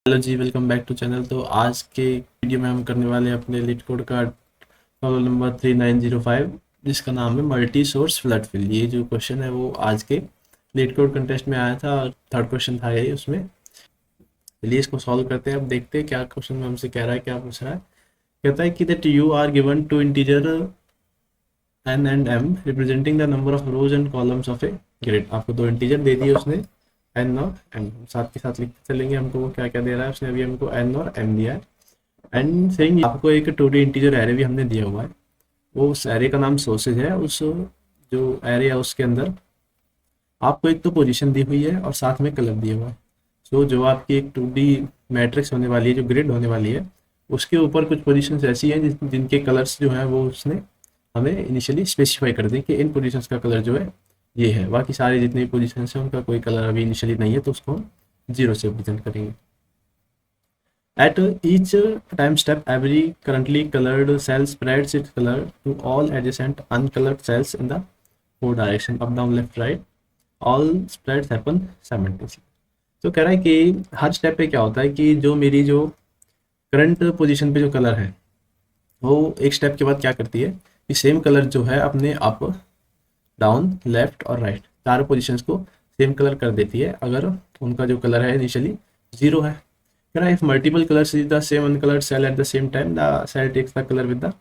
Hello जी, welcome back to channel. तो आज के वीडियो में हम करने वाले हैं अपने लीड कोड का प्रॉब्लम नंबर 3905, जिसका नाम है मल्टी सोर्स फ्लड फिल। ये जो क्वेश्चन है वो आज के लीड कोड कंटेस्ट में आया था और थर्ड क्वेश्चन था यही उसमें। चलिए इसको सॉल्व करते हैं। अब देखते हैं क्या क्वेश्चन में हमसे कह रहा है, क्या पूछ रहा है। कहता है कि that you are given two integer n and m representing the number of rows and columns of a grid। आपको दो इंटीजर दे दिए उसने, n और m। साथ के साथ लिखते चलेंगे हमको वो क्या क्या दे रहा है। उसने अभी हमको n और m दिया है। एंड सेइंग आपको एक 2D इंटीजर एरे भी हमने दिया हुआ है। वो उस एरे का नाम सोर्सेज है। उस जो एरे है उसके अंदर आपको एक तो पोजीशन दी हुई है और साथ में कलर दिया हुआ है। सो जो आपकी एक 2D मैट्रिक्स होने वाली है, जो ग्रिड होने वाली है, उसके ऊपर कुछ पोजीशंस ऐसी हैं जिनके कलर्स जो हैं वो उसने हमें इनिशियली स्पेसिफाई कर दी कि इन पोजीशंस का कलर जो है ये है। बाकी सारे जितने भी पोजीशंस हैं उनका कोई कलर अभी इनिशियली नहीं है, तो उसको हम जीरो से रिप्रेजेंट करेंगे। At each time step, every currently colored cell spreads its color to all adjacent uncolored cells in the four direction, up, down, left, right. All spreads happen simultaneously। तो कह रहा है कि हर स्टेप पे क्या होता है कि जो मेरी जो करंट पोजीशन पे जो कलर है वो एक स्टेप के बाद क्या करती है कि सेम कलर जो है अपने अप, डाउन, लेफ्ट और राइट चारों पोजीशंस को सेम कलर कर देती है अगर उनका जो कलर है इनिशियली जीरो है। If multiple colors is the same uncolored cell at the same time, the cell takes the color with the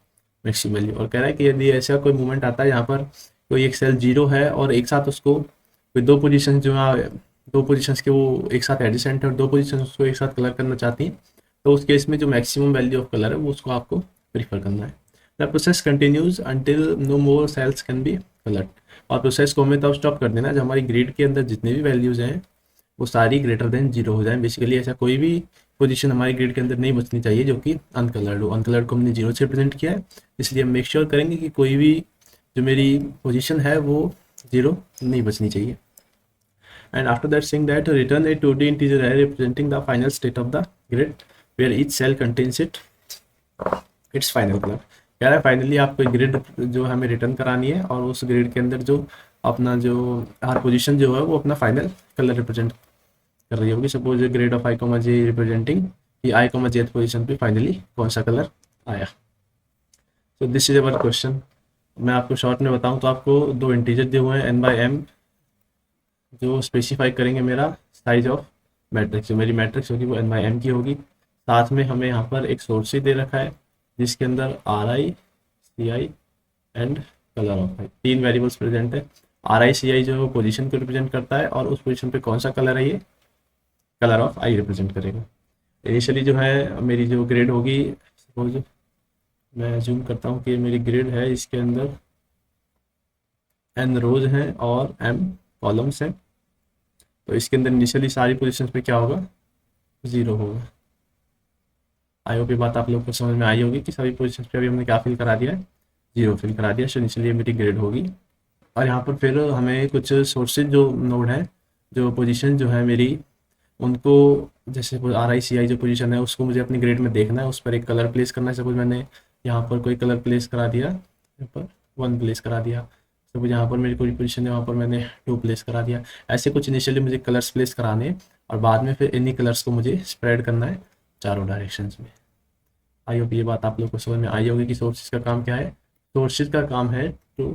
maximum value। और कह रहा है कि यदि ऐसा कोई मूवमेंट आता है यहाँ पर कोई एक सेल जीरो है और एक साथ उसको कोई दो पोजीशन जो है, दो पोजीशंस के वो एक साथ एडजेसेंट है और दो पोजीशन उसको एक साथ कलर करना चाहती हैं, तो उस केस में जो मैक्सिमम वैल्यू ऑफ कलर है वो उसको आपको प्रीफर करना है। The process continues until no more cells can be coloured. और प्रोसेस को हमें तब स्टॉप कर देना जब हमारी ग्रिड के अंदर जितने भी वैल्यूज हैं वो सारी ग्रेटर देन जीरो हो जाए। बेसिकली ऐसा कोई भी पोजीशन हमारी ग्रिड के अंदर नहीं बचनी चाहिए जो कि अनकलर्ड हो। अनकलर्ड को हमने जीरो से रिप्रेजेंट किया है, इसलिए हम मेक श्योर करेंगे कि कोई भी जो मेरी पोजीशन है वो जीरो नहीं बचनी चाहिए। And after that saying that return A 2D integer array representing the final state of the grid where each cell contains its final color। कह रहा है फाइनली आपको ग्रिड जो हमें रिटर्न करानी है और उस ग्रिड के अंदर जो अपना जो हर पोजीशन जो है वो अपना फाइनल कलर रिप्रेजेंट कर रही होगी। Suppose grade of I comma J representing कि आई कॉमा जेथ पोजीशन पे फाइनली कौन सा कलर आया। तो दिस इज अवर क्वेश्चन। मैं आपको शॉर्ट में बताऊं तो आपको दो इंटीजर दिए हुए हैं n बाई m, जो स्पेसिफाई करेंगे मेरा साइज ऑफ मैट्रिक्स। जो मेरी मैट्रिक्स होगी वो n बाई m की होगी। साथ में हमें यहाँ पर एक सोर्स दे रखा है जिसके अंदर R I, C I and colour of I, तीन वेरिएबल्स प्रेजेंट है। आर आई सी आई जो है पोजीशन को रिप्रेजेंट करता है और उस पोजीशन पे कौन सा कलर है ये कलर ऑफ आई रिप्रेजेंट करेगा। इनिशियली जो है मेरी जो ग्रिड होगी, सपोज मैं जूम करता हूँ कि मेरी ग्रिड है, इसके अंदर n रोज हैं और m कॉलम्स हैं। तो इसके अंदर इनिशियली सारी पोजीशंस पे क्या होगा, जीरो होगा। आई होप ये बात आप लोग को समझ में आई होगी कि सभी पोजीशंस पे अभी हमने क्या फिल करा दिया है, जीरो फिल करा दिया। सो इनिशियली मेरी ग्रिड होगी और यहाँ पर फिर हमें कुछ सोर्सेज जो नोड है, जो पोजीशन जो है मेरी, उनको जैसे आर आई सी आई जो पोजीशन है उसको मुझे अपनी ग्रिड में देखना है, उस पर एक कलर प्लेस करना है। सपोज मैंने यहाँ पर कोई कलर प्लेस करा दिया, यहाँ पर 1 प्लेस करा दिया। सपोज यहाँ पर मेरी कोई पोजीशन है वहाँ पर मैंने 2 प्लेस करा दिया। ऐसे कुछ इनिशियली मुझे कलर्स प्लेस कराने हैं और बाद में फिर इन्हीं कलर्स को मुझे स्प्रेड करना है चारों डायरेक्शंस में। आई होप ये बात आप लोग को समझ में आई होगी कि सोर्सेज का काम क्या है। सोर्सेज का काम है टू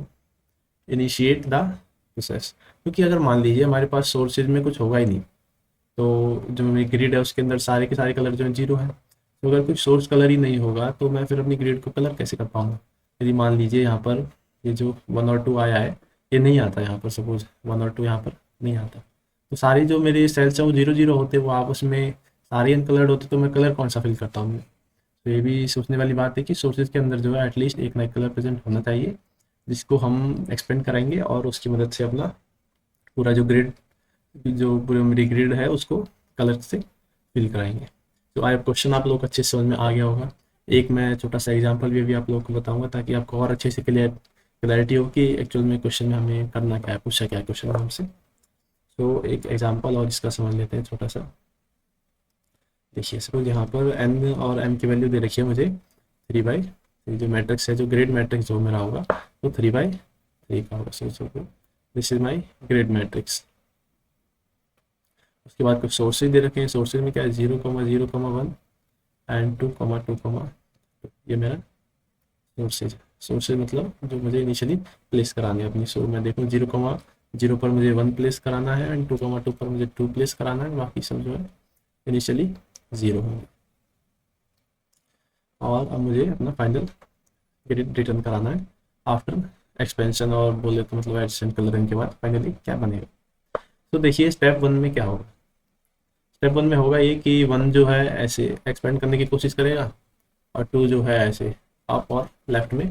इनिशिएट द प्रोसेस, क्योंकि अगर मान लीजिए हमारे पास सोर्सेज में कुछ होगा ही नहीं, तो जो मेरी ग्रिड है उसके अंदर सारे के सारे कलर जो है जीरो है। तो अगर कुछ सोर्स कलर ही नहीं होगा तो मैं फिर अपनी ग्रिड को कलर कैसे कर पाऊंगा। यदि मान लीजिए यहाँ पर ये जो 1 और 2 आया है ये नहीं आता, यहाँ पर सपोज 1 और 2 यहाँ पर नहीं आता, तो सारी जो मेरे सेल्स हैं वो जीरो जीरो होते, वो आपस में सारे अनकलर्ड होते, तो मैं कलर कौन सा फिल करता हूँ। तो ये भी सोचने वाली बात है कि सोर्सेज के अंदर जो है एटलीस्ट एक नया कलर प्रेजेंट होना चाहिए, जिसको हम एक्सपेंड करेंगे और उसकी मदद से अपना पूरा जो ग्रिड, जो पूरी मेरी ग्रिड है उसको कलर से फिल कराएंगे। तो आई क्वेश्चन आप लोग अच्छे से समझ में आ गया होगा। एक मैं छोटा सा एग्जांपल भी अभी आप लोगों को बताऊंगा ताकि आपको और अच्छे से क्लैरिटी हो कि एक्चुअल में क्वेश्चन में हमें करना क्या है, पूछा क्या है क्वेश्चन में हमसे। तो एक एग्जांपल और इसका समझ लेते हैं छोटा सा। देखिए सपोज यहाँ पर n और m की वैल्यू दे रखी है मुझे 3/3, जो मैट्रिक्स है, जो ग्रिड मैट्रिक्स जो मेरा होगा वो 3/3 का होगा। सो this is my grid matrix. उसके बाद कुछ सोर्सेज दे रखे हैं, सोर्सेज में क्या है 0,0,1 एंड 2,2, ये मेरा सोर्सेज। सोर्सेज मतलब जो मुझे इनिशियली प्लेस कराने हैं अपनी। सो मैं देखूँ 0,0 पर मुझे 1 प्लेस कराना है एंड 2,2 पर मुझे 2 प्लेस कराना है, बाकी सब जो है इनिशियली 0 होंगे। और अब मुझे अपना फाइनल रिटर्न कराना है आफ्टर एक्सपेंशन और बोले तो मतलब एडिशन कलरिंग के बाद फाइनली क्या बनेगा। तो देखिए स्टेप 1 में क्या होगा। स्टेप 1 में होगा ये कि 1 जो है ऐसे एक्सपेंड करने की कोशिश करेगा और 2 जो है ऐसे अप और लेफ्ट में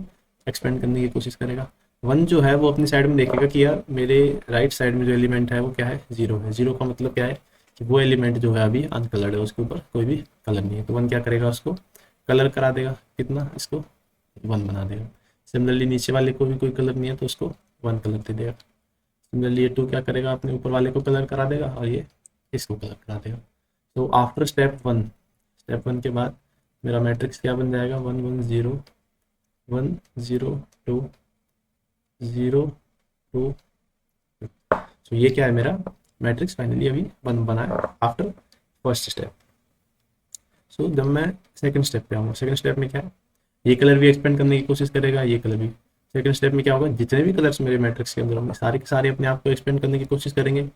एक्सपेंड करने की कोशिश करेगा। 1 जो है वो अपनी साइड में देखेगा कि यार मेरे राइट साइड में जो एलिमेंट है वो क्या है 0 है। 0 का मतलब क्या है कि वो एलिमेंट जो है अभी अनकलर्ड है, उसके ऊपर कोई भी कलर नहीं है। तो 1 क्या करेगा, उसको कलर करा देगा। कितना, इसको 1 बना देगा। सिमिलरली नीचे वाले को भी कोई कलर नहीं है तो उसको 1 कलर दे देगा। सिमिलरली ये 2 क्या करेगा, अपने ऊपर वाले को कलर करा देगा और ये इसको कलर करा देगा। तो आफ्टर स्टेप 1, स्टेप 1 के बाद मेरा मैट्रिक्स क्या बन जाएगा 1 1 0 1 0 2 0 2। तो ये क्या है मेरा मैट्रिक्स फाइनली अभी बना है आफ्टर फर्स्ट स्टेप। सो जब मैं सेकंड स्टेप पे आऊँगा, सेकंड स्टेप में क्या है, ये कलर भी एक्सपेंड करने की कोशिश करेगा, ये कलर भी। सेकंड स्टेप में क्या होगा, जितने भी कलर्स मेरे मैट्रिक्स के अंदर होंगे सारे के सारे अपने आप को एक्सपेंड करने की कोशिश करेंगे।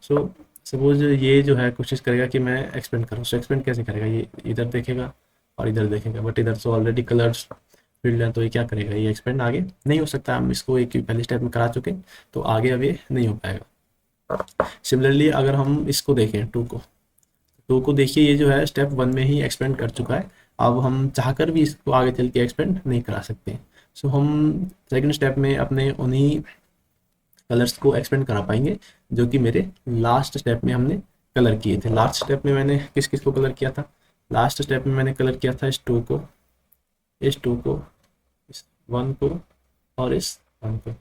सो सपोज ये जो है कोशिश करेगा कि मैं एक्सपेंड करूँ। सो एक्सपेंड कैसे करेगा, ये इधर देखेगा और इधर देखेगा, बट इधर तो ऑलरेडी कलर्स फील्ड है तो ये क्या करेगा, ये एक्सपेंड आगे नहीं हो सकता। हम इसको एक पहले स्टेप में करा चुके तो आगे अब ये नहीं हो पाएगा। सिमिलरली अगर हम इसको देखें 2 को देखिए, ये जो है स्टेप 1 में ही एक्सपेंड कर चुका है। अब हम चाहकर भी इसको आगे चल के एक्सपेंड नहीं करा सकते। सो हम सेकंड स्टेप में अपने उन्हीं कलर्स को एक्सपेंड करा पाएंगे जो कि मेरे लास्ट स्टेप में हमने कलर किए थे। लास्ट स्टेप में मैंने किस किस को कलर किया था, लास्ट स्टेप में मैंने कलर किया था इस 2 को, इस 2 को, इस 1 को और इस 1 को।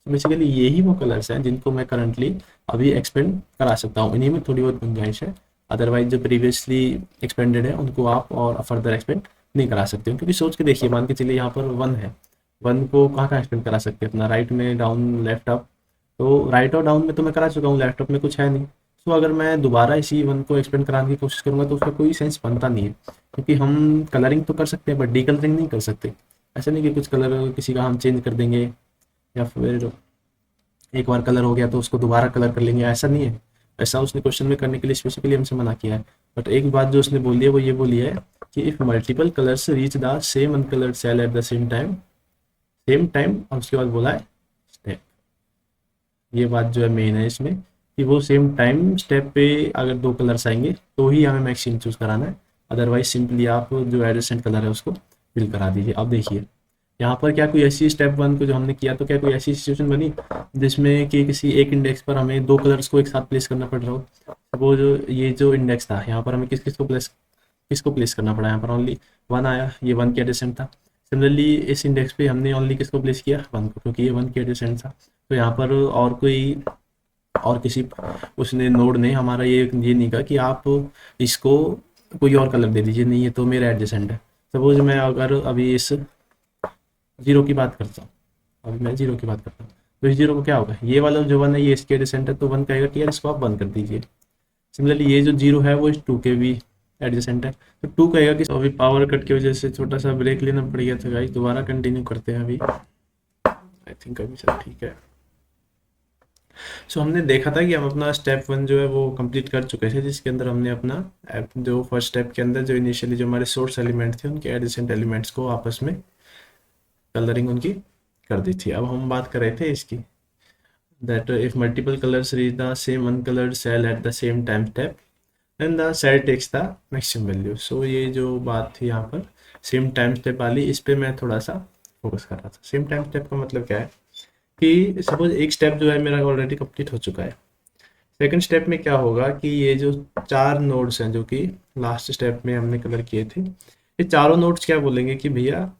बेसिकली यही वो कलर्स हैं जिनको मैं करंटली अभी एक्सपेंड करा सकता हूँ। इन्हीं में थोड़ी बहुत गुंजाइश है, अदरवाइज जो प्रीवियसली एक्सपेंडेड है उनको आप और फर्दर एक्सपेंड नहीं करा सकते हो। क्योंकि सोच के देखिए, मान के चलिए यहाँ पर 1 है, 1 को कहाँ कहाँ एक्सपेंड करा सकते हैं, अपना राइट में, डाउन, लेफ्ट, अप। तो राइट और डाउन में तो मैं करा चुका हूँ, लेफ्ट अप में कुछ है नहीं। सो अगर मैं दोबारा इसी 1 को एक्सपेंड कराने की कोशिश करूँगा तो उसका कोई सेंस बनता नहीं है। क्योंकि हम कलरिंग तो कर सकते हैं बट डी कलरिंग नहीं कर सकते। ऐसा नहीं कि कुछ कलर किसी का हम चेंज कर देंगे या फिर एक बार कलर हो गया तो उसको दोबारा कलर कर लेंगे, ऐसा नहीं है। ऐसा उसने क्वेश्चन में करने के लिए स्पेसिफिकली हमसे मना किया है। बट एक बात जो उसने बोली है वो ये बोली है कि if multiple colours reach the same uncoloured cell at the same time, और उसके बाद बोला है स्टेप। ये बात जो है मेन है इसमें कि वो सेम टाइम स्टेप पे अगर 2 कलर्स आएंगे तो ही हमें मैक्सिम चूज कराना है, अदरवाइज सिंपली आप जो एडजेसेंट कलर है उसको फिल करा दीजिए। अब देखिए यहाँ पर क्या कोई ऐसी स्टेप 1 को जो हमने किया तो क्या कोई ऐसी सिचुएशन बनी जिसमें कि किसी एक इंडेक्स पर हमें 2 कलर्स को एक साथ प्लेस करना पड़ रहा हो। वो जो ये जो इंडेक्स था यहाँ पर हमें किसको प्लेस करना पड़ा, यहाँ पर ओनली 1 आया, ये 1 के एडजेसेंट था। सिमिलरली इस इंडेक्स पे हमने ओनली किसको प्लेस किया, 1 को, क्योंकि ये 1 के एडजेसेंट था। तो यहाँ पर और किसी उसने नोड ने हमारा ये नहीं कहा कि आप इसको कोई और कलर दे दीजिए, नहीं ये तो मेरा एडजेसेंट है। सपोज मैं अगर अभी इस 0 की बात करता हूँ, अभी मैं 0 की बात करता हूँ तो इस 0 को क्या होगा, ये वाला जो 1 है ये इसके एडजेसेंट है तो 1 कहेगा कि यार इसको आप 1 कर दीजिए। सिमिलरली ये जो 0 है वो इस 2 के भी एडजेसेंट है तो 2 कहेगा कि अभी पावर कट की वजह से छोटा सा ब्रेक लेना पड़ गया था गाइस, दोबारा कंटिन्यू करते हैं अभी। आई थिंक अभी सब ठीक है। सो हमने देखा था कि हम अपना स्टेप 1 जो है वो कंप्लीट कर चुके थे, जिसके अंदर हमने अपना जो फर्स्ट स्टेप के अंदर जो इनिशियली जो हमारे सोर्स एलिमेंट थे उनके एडजेसेंट एलिमेंट्स को आपस में कलरिंग उनकी कर दी थी। अब हम बात कर रहे थे इसकी, that if multiple colors reach the same uncolored cell at the same time step then the cell takes the maximum value। so ये जो बात थी यहाँ पर सेम टाइम स्टेप वाली, इस पे मैं थोड़ा सा फोकस कर रहा था। सेम टाइम स्टेप का मतलब क्या है कि सपोज एक स्टेप जो है मेरा ऑलरेडी कंप्लीट हो चुका है। सेकंड स्टेप में क्या होगा कि ये जो 4 नोड्स हैं जो कि लास्ट स्टेप में हमने कलर किए थे, ये चारों नोड्स क्या बोलेंगे कि भैया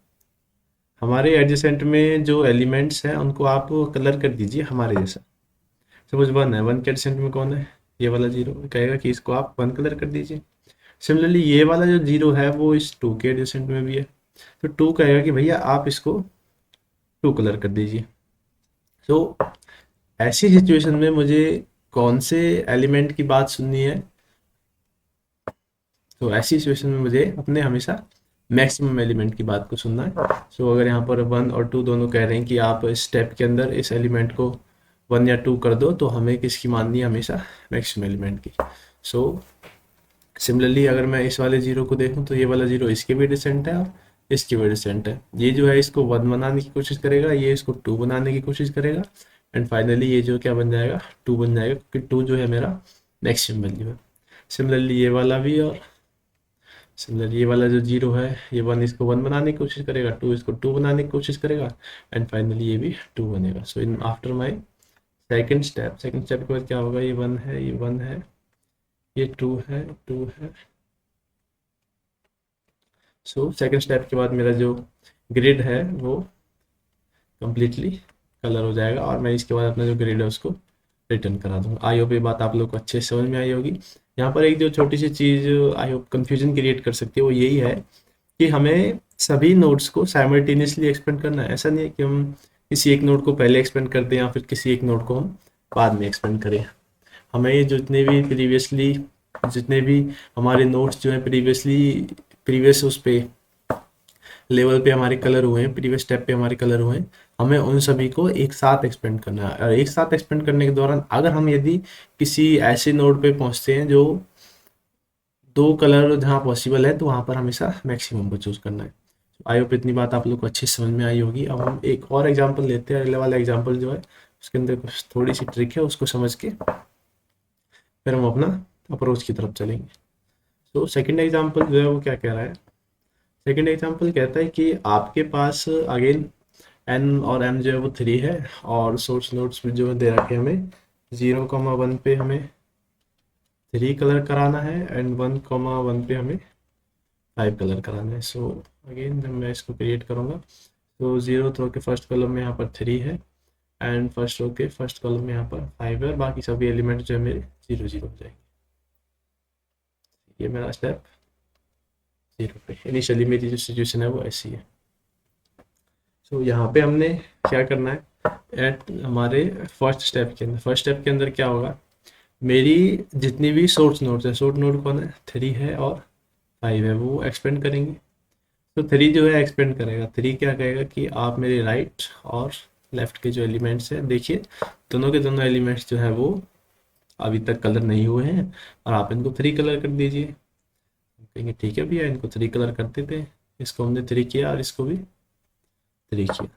हमारे एडजेसेंट में जो एलिमेंट्स हैं उनको आप कलर कर दीजिए हमारे जैसा। सपोज 1 है, 1 के एडजेसेंट में कौन है, ये वाला 0 कहेगा कि इसको आप 1 कलर कर दीजिए। सिमिलरली ये वाला जो 0 है वो इस 2 के एडजेसेंट में भी है तो 2 कहेगा कि भैया आप इसको 2 कलर कर दीजिए। तो ऐसी सिचुएशन में मुझे कौन से एलिमेंट की बात सुननी है, तो ऐसी सिचुएशन में मुझे अपने हमेशा मैक्सिमम एलिमेंट की बात को सुनना है। सो अगर यहाँ पर 1 और 2 दोनों कह रहे हैं कि आप इस स्टेप के अंदर इस एलिमेंट को 1 या 2 कर दो, तो हमें किसकी माननी है, हमेशा मैक्सिमम एलिमेंट की। सो सिमिलरली अगर मैं इस वाले जीरो को देखूं तो ये वाला जीरो इसके भी डिसेंट है और इसकी भी डिसेंट है। ये जो है इसको 1 बनाने की कोशिश करेगा, ये इसको 2 बनाने की कोशिश करेगा, एंड फाइनली ये जो क्या बन जाएगा, 2 बन जाएगा, क्योंकि 2 जो है मेरा मैक्सिमम वैल्यू है। सिमिलरली ये वाला भी, और सिमिलरली ये वाला जो जीरो है, ये 1 इसको 1 बनाने की कोशिश करेगा, 2 इसको 2 बनाने की कोशिश करेगा, एंड फाइनली ये भी 2 बनेगा। So in after my second step के बाद क्या होगा, ये 1 है, ये 1 है, ये 2 है, 2 है। सो सेकेंड स्टेप के बाद मेरा जो ग्रिड है वो कम्प्लीटली कलर हो जाएगा, और मैं इसके बाद अपना जो ग्रिड है उसको रिटर्न करा दूंगा। आई होप ये बात आप लोग को अच्छे से समझ में आई होगी। यहाँ पर एक जो छोटी सी चीज़ आई होप कंफ्यूजन क्रिएट कर सकती है वो यही है कि हमें सभी नोड्स को साइमल्टेनियसली एक्सपेंड करना है। ऐसा नहीं है कि हम किसी एक नोड को पहले एक्सपेंड कर दें या फिर किसी एक नोड को हम बाद में एक्सपेंड करें। हमें जितने भी हमारे नोट्स जो हैं प्रीवियस उस पे लेवल पे हमारे कलर हुए हैं, प्रीवियस स्टेप पे हमारे कलर हुए हैं, हमें उन सभी को एक साथ एक्सपेंड करना है। और एक साथ एक्सपेंड करने के दौरान अगर हम यदि किसी ऐसे नोड पे पहुंचते हैं जो 2 कलर जहाँ पॉसिबल है, तो वहाँ पर हमेशा मैक्सिमम को चूज करना है। आई होप इतनी बात आप लोग को अच्छी समझ में आई होगी। अब हम एक और एग्जाम्पल लेते हैं। अगले वाला एग्जाम्पल जो है उसके अंदर कुछ थोड़ी सी ट्रिक है, उसको समझ के फिर हम अपना अप्रोच की तरफ चलेंगे। तो सेकंड एग्जांपल जो है वो क्या कह रहा है, सेकंड एग्जांपल कहता है कि आपके पास अगेन एन और एम जो है वो 3 है, और सोर्स नोड्स भी जो है दे रखे हमें 0,1 पे हमें 3 कलर कराना है, एंड 1,1 पे हमें 5 कलर कराना है। सो अगेन जब मैं इसको क्रिएट करूँगा तो 0th रो के फर्स्ट कॉलम में यहाँ पर 3 है, एंड फर्स्ट रो के फर्स्ट कॉलम में यहाँ पर 5 है, बाकी सभी एलिमेंट जो है मेरे 0 0 हो जाएंगे। ये मेरा स्टेप 0 पे इनिशियली मेरी जो सिचुएशन है वो ऐसी है। सो यहाँ पे हमने क्या करना है, एट हमारे फर्स्ट स्टेप के अंदर क्या होगा, मेरी जितनी भी सोर्स नोड्स है, सोर्स नोड कौन है, 3 है और 5 है, वो एक्सपेंड करेंगे। तो 3 जो है एक्सपेंड करेगा, 3 क्या कहेगा कि आप मेरे राइट और लेफ्ट के जो एलिमेंट्स हैं, देखिए दोनों के दोनों एलिमेंट्स जो है वो अभी तक कलर नहीं हुए हैं, और आप इनको 3 कलर कर दीजिए। कहेंगे ठीक है भैया, इनको 3 कलर कर देते हैं। इसको हमने 3 किया और इसको भी 3 किया।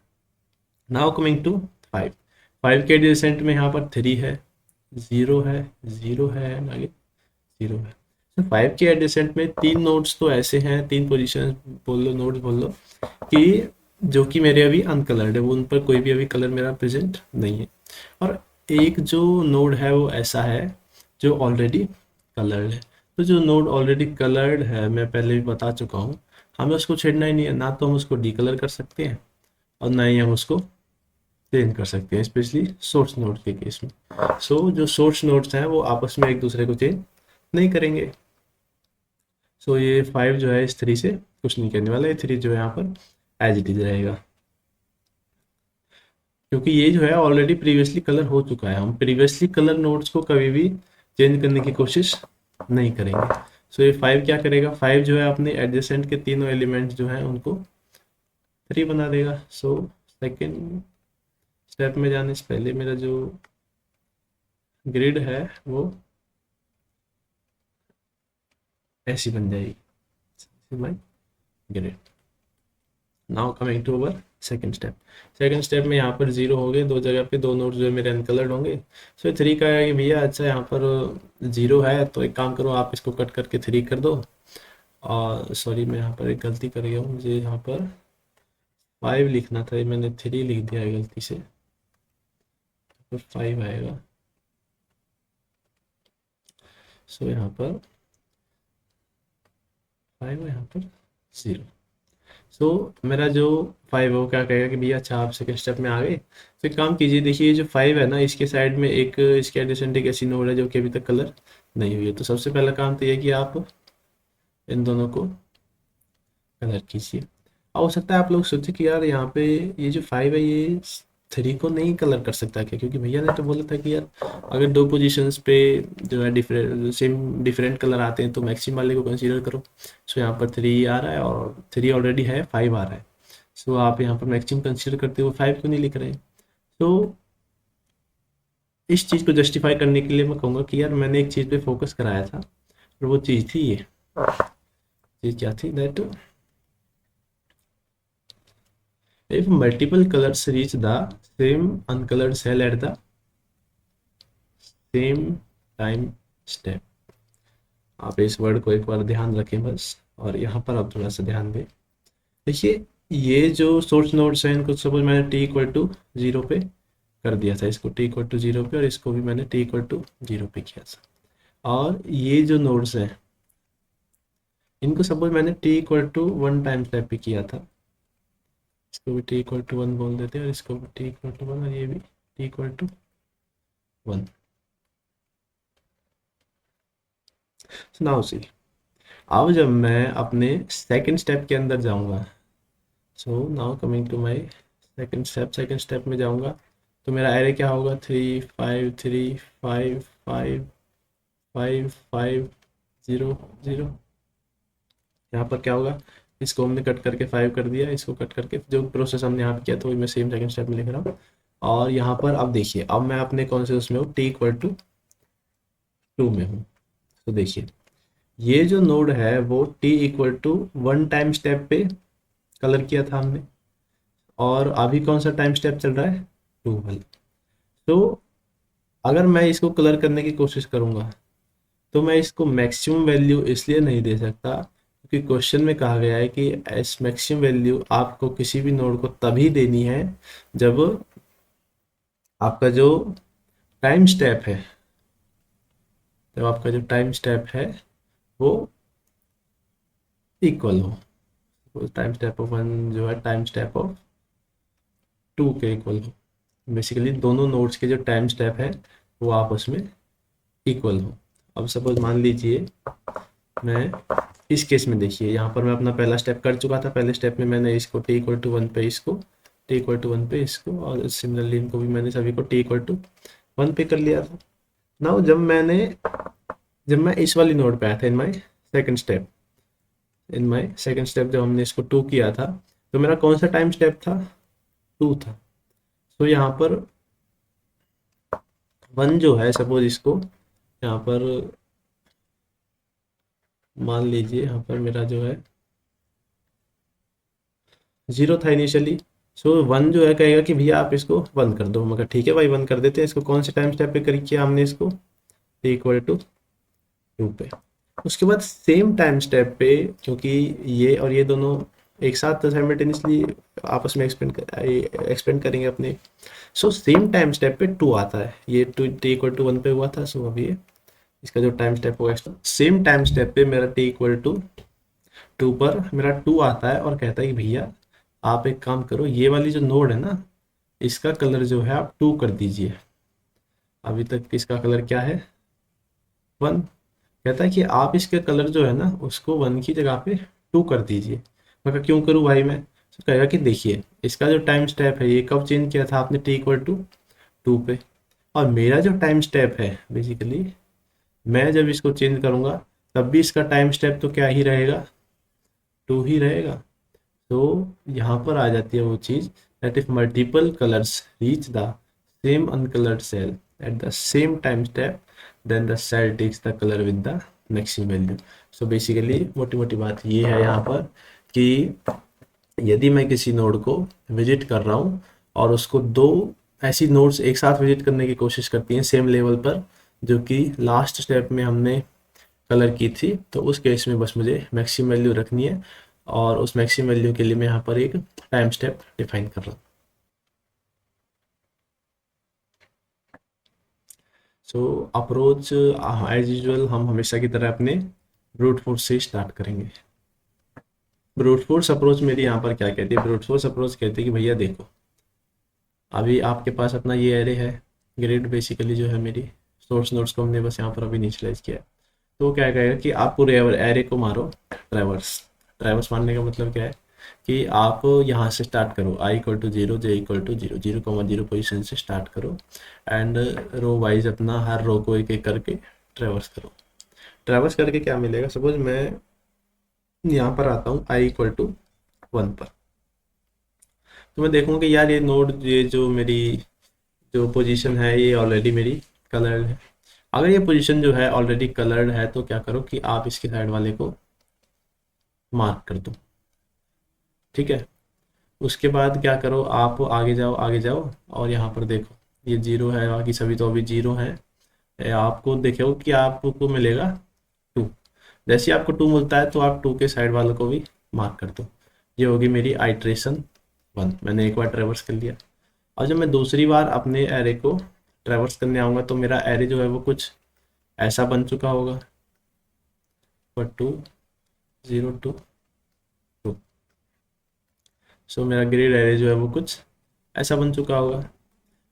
नाउ कमिंग टू 5 के एडजेसेंट में यहाँ पर 3 है, 0 है, 0 है, आगे 0 है। तो 5 के एडजेसेंट में 3 नोड्स तो ऐसे हैं, 3 पोजीशन बोल लो, नोड्स बोल लो, कि जो कि मेरे अभी अनकलर्ड है, वो उन पर कोई भी अभी कलर मेरा प्रेजेंट नहीं है। और एक जो नोड है वो ऐसा है जो ऑलरेडी कलर्ड है। तो जो नोड ऑलरेडी कलर्ड है, मैं पहले भी बता चुका हूँ, हमें उसको छेड़ना ही नहीं है। ना तो हम उसको डीकलर कर सकते हैं और ना ही हम उसको चेंज कर सकते हैं, स्पेशली सोर्स नोड के केस में। सो जो सोर्स नोड्स हैं वो आपस में एक दूसरे को चेंज नहीं करेंगे। सो ये 5 जो है इस 3 से कुछ नहीं करने वाला, ये 3 जो है यहाँ पर एज इट इज रहेगा, क्योंकि ये जो है ऑलरेडी प्रीवियसली कलर हो चुका है। हम प्रीवियसली कलर नोड्स को कभी भी चेंज करने की कोशिश नहीं करेंगे। सो ये 5 क्या करेगा, 5 जो है अपने एडजेसेंट के तीनों एलिमेंट जो हैं उनको 3 बना देगा। सो सेकेंड स्टेप में जाने से पहले मेरा जो ग्रिड है वो ऐसी बन जाएगी, my grid. Now coming to our second step में यहाँ पर 0 हो गए, 2 जगह पे 2 नोड्स जो है मेरे अनकलर्ड होंगे। सो 3 का है कि भैया अच्छा यहाँ पर 0 है, तो एक काम करो, आप इसको कट करके 3 कर दो। और सॉरी, मैं यहाँ पर एक गलती कर गया हूँ, मुझे यहाँ पर 5 लिखना था, मैंने 3 लिख दिया है गलती से, तो 5 आएगा। सो यहाँ पर 5 है, यहाँ पर 0। सो मेरा जो 5 है वो क्या कहेगा कि भैया अच्छा आप सेकेंड स्टेप में आ गए, तो एक काम कीजिए, देखिए ये जो 5 है ना, इसके साइड में एक इसके एडजेसेंट एक ऐसी नोड है जो कि अभी तक कलर नहीं हुई है। तो सबसे पहला काम तो ये कि आप इन दोनों को कलर कीजिए। हो सकता है आप लोग सोचे कि यार यहाँ पे ये जो 5 है ये थ्री को नहीं कलर कर सकता क्या, क्योंकि भैया ने तो बोला था कि यार अगर दो पोजीशंस पे जो है डिफरेंट कलर आते हैं तो मैक्सिमम वाले को कंसीडर करो। सो यहाँ पर थ्री आ रहा है और थ्री ऑलरेडी है, फाइव आ रहा है। सो आप यहाँ पर मैक्सिमम कंसीडर करते हुए फाइव क्यों नहीं लिख रहे हैं। तो इस चीज़ को जस्टिफाई करने के लिए मैं कहूँगा कि यार मैंने एक चीज़ पे फोकस कराया था और वो चीज़ थी ये चीज़ क्या थी, that if multiple colors reach the same uncolored cell at the same time step। आप इस वर्ड को एक बार ध्यान रखें बस, और यहाँ पर आप थोड़ा सा ध्यान दें। देखिए ये जो सोर्स नोड्स हैं इनको सपोज मैंने t इक्वल टू 0 पे कर दिया था, इसको t इक्वल टू 0 पे और इसको भी मैंने t इक्वल टू 0 पे किया था। और ये जो नोड्स हैं इनको सपोज मैंने t equal to 1 time step पे किया था, इसको भी t इक्वल टू 1 बोल देते हैं और इसको भी t इक्वल टू 1 और ये भी t equal to 1। Now see, अब जब मैं अपने सेकंड स्टेप के अंदर जाऊंगा, so now coming to my second step में जाऊंगा तो मेरा एरे क्या होगा, 3 5 3 5 5 5 0 0। यहाँ पर क्या होगा, इसको हमने कट करके 5 कर दिया, इसको कट करके जो प्रोसेस हमने यहाँ पे किया तो वही मैं सेम सेकंड स्टेप में लिख रहा हूँ। और यहाँ पर अब देखिए, अब मैं अपने कौन से उसमें हूँ, t इक्वल टू 2 में हूँ। तो देखिए ये जो नोड है वो t equal to 1 time step पे कलर किया था हमने, और अभी कौन सा टाइम स्टेप चल रहा है, 2 वाला। तो अगर मैं इसको कलर करने की कोशिश करूँगा तो मैं इसको मैक्सिमम वैल्यू इसलिए नहीं दे सकता क्योंकि क्वेश्चन में कहा गया है कि एस मैक्सिमम वैल्यू आपको किसी भी नोड को तभी देनी है जब आपका जो टाइम स्टेप है, जब आपका जो टाइम स्टेप है वो इक्वल हो। टाइम स्टेप ऑफ 1 जो है टाइम स्टेप ऑफ 2 के इक्वल हो। बेसिकली दोनों नोड्स के जो टाइम स्टेप है वो आपस में इक्वल हो। अब सपोज मान लीजिए मैं इस केस में, देखिए यहाँ पर मैं अपना पहला स्टेप कर चुका था, पहले स्टेप में मैंने इसको t इक्वल टू 1 पे इसको, t इक्वल टू 1 पे इसको, और सिमिलरली इनको भी मैंने सभी को t इक्वल टू 1 पे कर लिया था। नाउ जब मैं इस वाली नोड पे आया था इन माय सेकंड स्टेप जब हमने इसको 2 किया था तो मेरा कौन सा टाइम स्टेप था, 2 था। तो यहाँ पर 1 जो है, सपोज इसको यहाँ पर मान लीजिए, यहाँ पर मेरा जो है 0 था इनिशियली। सो 1 जो है कहेगा कि भैया आप इसको 1 कर दो, मगर ठीक है भाई 1 कर देते हैं। इसको कौन से टाइम स्टेप पे किया हमने इसको, t इक्वल टू 2 पे। उसके बाद सेम टाइम स्टेप पे, क्योंकि ये और ये दोनों एक साथ साइमल्टेनियसली आपस में एक्सपेंड करेंगे अपने, सो सेम टाइम स्टेप पे 2 आता है। ये t इक्वल टू 1 पे हुआ था, सो अभी ये इसका जो टाइम स्टेप होगा एक्स्ट्रा, सेम टाइम स्टेप पे मेरा t इक्वल टू 2 पर मेरा 2 आता है और कहता है कि भैया आप एक काम करो, ये वाली जो नोड है ना इसका कलर जो है आप 2 कर दीजिए। अभी तक इसका कलर क्या है, 1। कहता है कि आप इसके कलर जो है ना उसको 1 की जगह पे 2 कर दीजिए। मैं क्यों करूँ भाई मैं, तो कहेगा कि देखिए इसका जो टाइम स्टेप है ये कब चेंज किया था आपने, t इक्वल टू 2 पे, और मेरा जो टाइम स्टेप है बेसिकली मैं जब इसको चेंज करूँगा तब भी इसका टाइम स्टेप तो क्या ही रहेगा, 2 ही रहेगा। तो यहाँ पर आ जाती है वो चीज़ that if multiple colours reach the same uncoloured cell at the same time step then the cell takes the colour with the maximum value. So basically मोटी मोटी बात ये है यहाँ पर कि यदि मैं किसी नोड को विजिट कर रहा हूँ और उसको दो ऐसी नोड्स एक साथ विजिट करने की कोशिश करती हैं सेम लेवल पर जो कि लास्ट स्टेप में हमने कलर की थी, तो उस केस में बस मुझे मैक्सिमम वैल्यू रखनी है और उस मैक्सिमम वैल्यू के लिए मैं यहाँ पर एक टाइम स्टेप डिफाइन कर रहा हूँ। सो अप्रोच एज यूजुअल हम हमेशा की तरह अपने ब्रूट फोर्स से स्टार्ट करेंगे। ब्रूट फोर्स अप्रोच मेरी यहाँ पर क्या कहती है, ब्रूट फोर्स अप्रोच कहती है कि भैया देखो अभी आपके पास अपना ये एरे है, ग्रिड बेसिकली जो है मेरी सोर्स नोड्स को हमने बस यहाँ पर अभी इनिशियलाइज किया है। तो क्या कहेगा कि आप पूरे एरे को मारो ट्रैवर्स। ट्रैवर्स मारने का मतलब क्या है, कि आप यहाँ से स्टार्ट करो, i equal to zero, j equal to zero, 0,0 position से स्टार्ट करो एंड रो वाइज अपना हर रो को एक एक करके ट्रेवर्स करो। ट्रेवर्स करके क्या मिलेगा, सपोज मैं यहाँ पर आता हूँ i इक्वल टू 1 पर, तो मैं देखूँगा कि यार ये नोड, ये जो मेरी जो पोजीशन है ये ऑलरेडी मेरी कलर्ड है। अगर ये पोजीशन जो है ऑलरेडी कलर्ड है तो क्या करो कि आप इसके साइड वाले को मार्क कर दो, ठीक है। उसके बाद क्या करो, आप आगे जाओ आगे जाओ और यहाँ पर देखो ये जीरो है, बाकी सभी तो अभी जीरो है। आपको देखो कि आपको मिलेगा 2। जैसे ही आपको 2 मिलता है तो आप 2 के साइड वालों को भी मार्क कर दो। ये होगी मेरी आइट्रेशन 1, मैंने एक बार ट्रेवर्स कर लिया। और जब मैं दूसरी बार अपने एरे को ट्रेवर्स करने आऊँगा तो मेरा एरे जो है वो कुछ ऐसा बन चुका होगा, 2 0 2 2। सो मेरा ग्रिड एरे जो है वो कुछ ऐसा बन चुका होगा।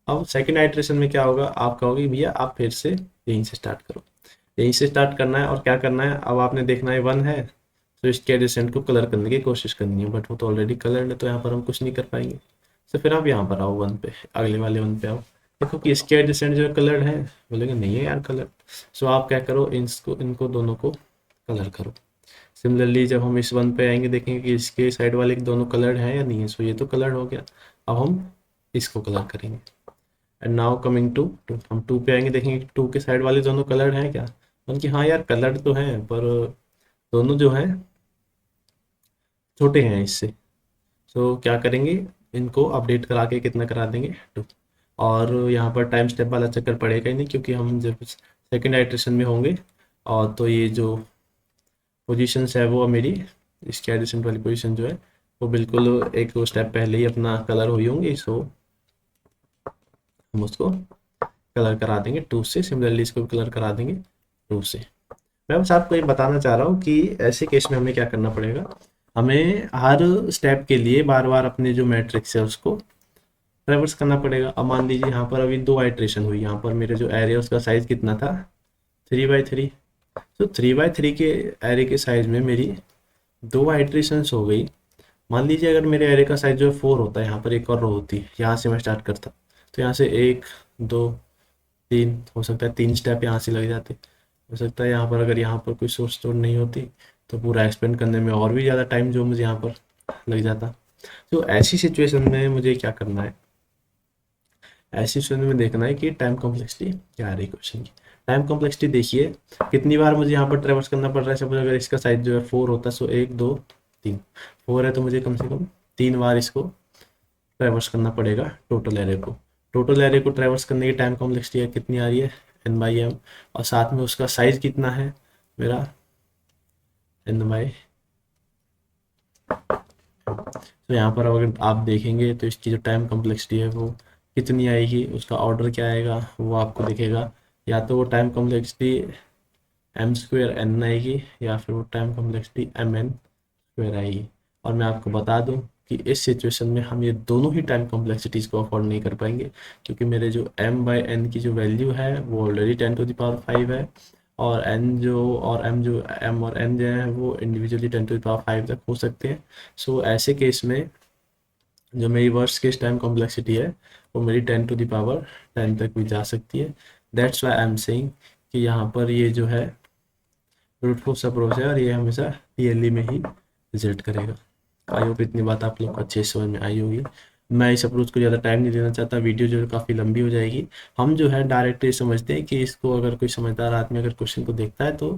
अब सेकंड आइट्रेशन में क्या होगा, आप कहोगे भैया आप फिर से यहीं से स्टार्ट करो, यहीं से स्टार्ट करना है। और क्या करना है, अब आपने देखना है 1 है तो इसके एडजेसेंट को कलर करने की कोशिश करनी है, बट वो तो ऑलरेडी कलर है तो यहाँ पर हम कुछ नहीं कर पाएंगे। तो फिर आप यहाँ पर आओ 1 पे, अगले वाले 1 पे आओ, देखो कि इसके एडजेसेंट जो कलर है, बोलेंगे नहीं है यार कलर। सो आप क्या करो, इनको दोनों को कलर करो। सिमिलरली जब हम इस 1 पे आएंगे देखेंगे कि इसके साइड वाले दोनों कलर्ड हैं या नहीं है। सो ये तो कलर्ड हो गया, अब हम इसको कलर करेंगे। एंड नाउ कमिंग टू 2, हम 2 पे आएंगे देखेंगे 2 के साइड वाले दोनों कलर्ड हैं क्या, उनकी हाँ यार कलर्ड तो हैं पर दोनों जो हैं छोटे हैं इससे। सो क्या करेंगे, इनको अपडेट करा के कितना करा देंगे 2। और यहाँ पर टाइम स्टेप वाला चक्कर पड़ेगा ही नहीं क्योंकि हम जब सेकेंड आइट्रेशन में होंगे और तो ये जो पोजीशंस है वो मेरी इसकी एडिशन वाली पोजीशन जो है वो बिल्कुल एक स्टेप पहले ही अपना कलर हुई होंगी। सो हम उसको कलर करा देंगे 2 से, सिमिलरली इसको भी कलर करा देंगे 2 से। मैं बस आपको ये बताना चाह रहा हूँ कि ऐसे केस में हमें क्या करना पड़ेगा, हमें हर स्टेप के लिए बार बार अपने जो मैट्रिक्स है उसको ट्रेवर्स करना पड़ेगा। अब मान लीजिए यहाँ पर अभी 2 आइट्रेशन हुई, यहाँ पर मेरे जो एरे उसका साइज कितना था 3x3। तो 3x3 के एरे के साइज में मेरी 2 आइट्रेशंस हो गई। मान लीजिए अगर मेरे एरे का साइज जो है 4 होता है, यहाँ पर एक और रो होती है, यहाँ से मैं स्टार्ट करता तो यहाँ से 1 2 3 हो सकता है 3 स्टेप यहाँ से लग जाते। हो सकता है यहाँ पर अगर यहाँ पर कोई सोर्स स्टोर नहीं होती तो पूरा एक्सपेंड करने में और भी ज़्यादा टाइम जो मुझे यहाँ पर लग जाता। तो ऐसी सिचुएशन में मुझे क्या करना है, ऐसी सिचुएशन में देखना है कि टाइम कॉम्प्लेक्सिटी क्या आ रही है क्वेश्चन की। टाइम कॉम्प्लेक्सिटी देखिए कितनी बार मुझे यहाँ पर ट्रेवर्स करना पड़ रहा है। सपोज अगर इसका साइज जो है 4 होता है, सो 1 2 3 4 है तो मुझे कम से कम 3 बार इसको ट्रेवर्स करना पड़ेगा टोटल एरे को। टोटल एरे को ट्रेवर्स करने की टाइम कॉम्प्लेक्सिटी कितनी आ रही है n/m, और साथ में उसका साइज कितना है मेरा n/। तो यहाँ पर अगर आप देखेंगे तो इसकी जो टाइम कॉम्प्लेक्सिटी है वो कितनी आएगी, उसका ऑर्डर क्या आएगा वो आपको दिखेगा। या तो वो टाइम कॉम्प्लेक्सिटी m² n आएगी या फिर वो टाइम कॉम्प्लेक्सिटी mn² आएगी। और मैं आपको बता दूं कि इस सिचुएशन में हम ये दोनों ही टाइम कॉम्प्लेक्सिटीज़ को अफोर्ड नहीं कर पाएंगे क्योंकि मेरे जो m/n की जो वैल्यू है वो ऑलरेडी 10⁵ है और m और n जो है वो इंडिविजुअली 10⁵ तक हो सकते हैं। सो ऐसे केस में जो मेरी वर्स्ट केस टाइम कॉम्प्लेक्सिटी है वो मेरी 10⁻10 तक भी जा सकती है। That's why I am saying कि यहाँ पर ये जो है ब्रूट फोर्स अप्रोच है और ये हमेशा TLE में ही रिजल्ट करेगा। आई होप इतनी बात आप लोग को अच्छे से समझ में आई होगी। मैं इस अप्रोच को ज़्यादा टाइम नहीं देना चाहता, वीडियो जो है काफ़ी लंबी हो जाएगी। हम जो है डायरेक्ट ये समझते हैं कि इसको अगर कोई समझदार आदमी अगर क्वेश्चन को देखता है तो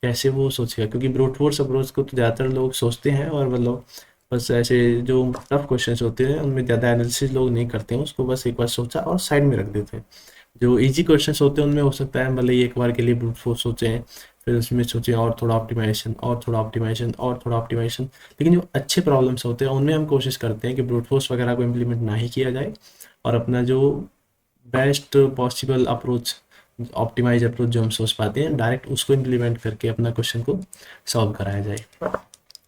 कैसे वो सोचेगा, क्योंकि ब्रूट फोर्स अप्रोच को तो ज़्यादातर लोग सोचते हैं और मतलब बस ऐसे जो टफ क्वेश्चन होते हैं उनमें ज़्यादा एनालिसिस लोग नहीं करते हैं, उसको बस एक बार सोचा और साइड में रख देते हैं। जो इजी क्वेश्चन होते हैं उनमें हो सकता है भले ही एक बार के लिए ब्रूट फोर्स सोचें, फिर उसमें सोचें और थोड़ा ऑप्टिमाइजेशन और थोड़ा ऑप्टिमाइजेशन और थोड़ा ऑप्टिमाइजेशन। लेकिन जो अच्छे प्रॉब्लम्स होते हैं उनमें हम कोशिश करते हैं कि ब्रूट फोर्स वगैरह को इम्प्लीमेंट ना ही किया जाए और अपना जो best possible approach, optimise approach जो हम सोच पाते हैं डायरेक्ट उसको इम्प्लीमेंट करके अपना क्वेश्चन को सॉल्व कराया जाए।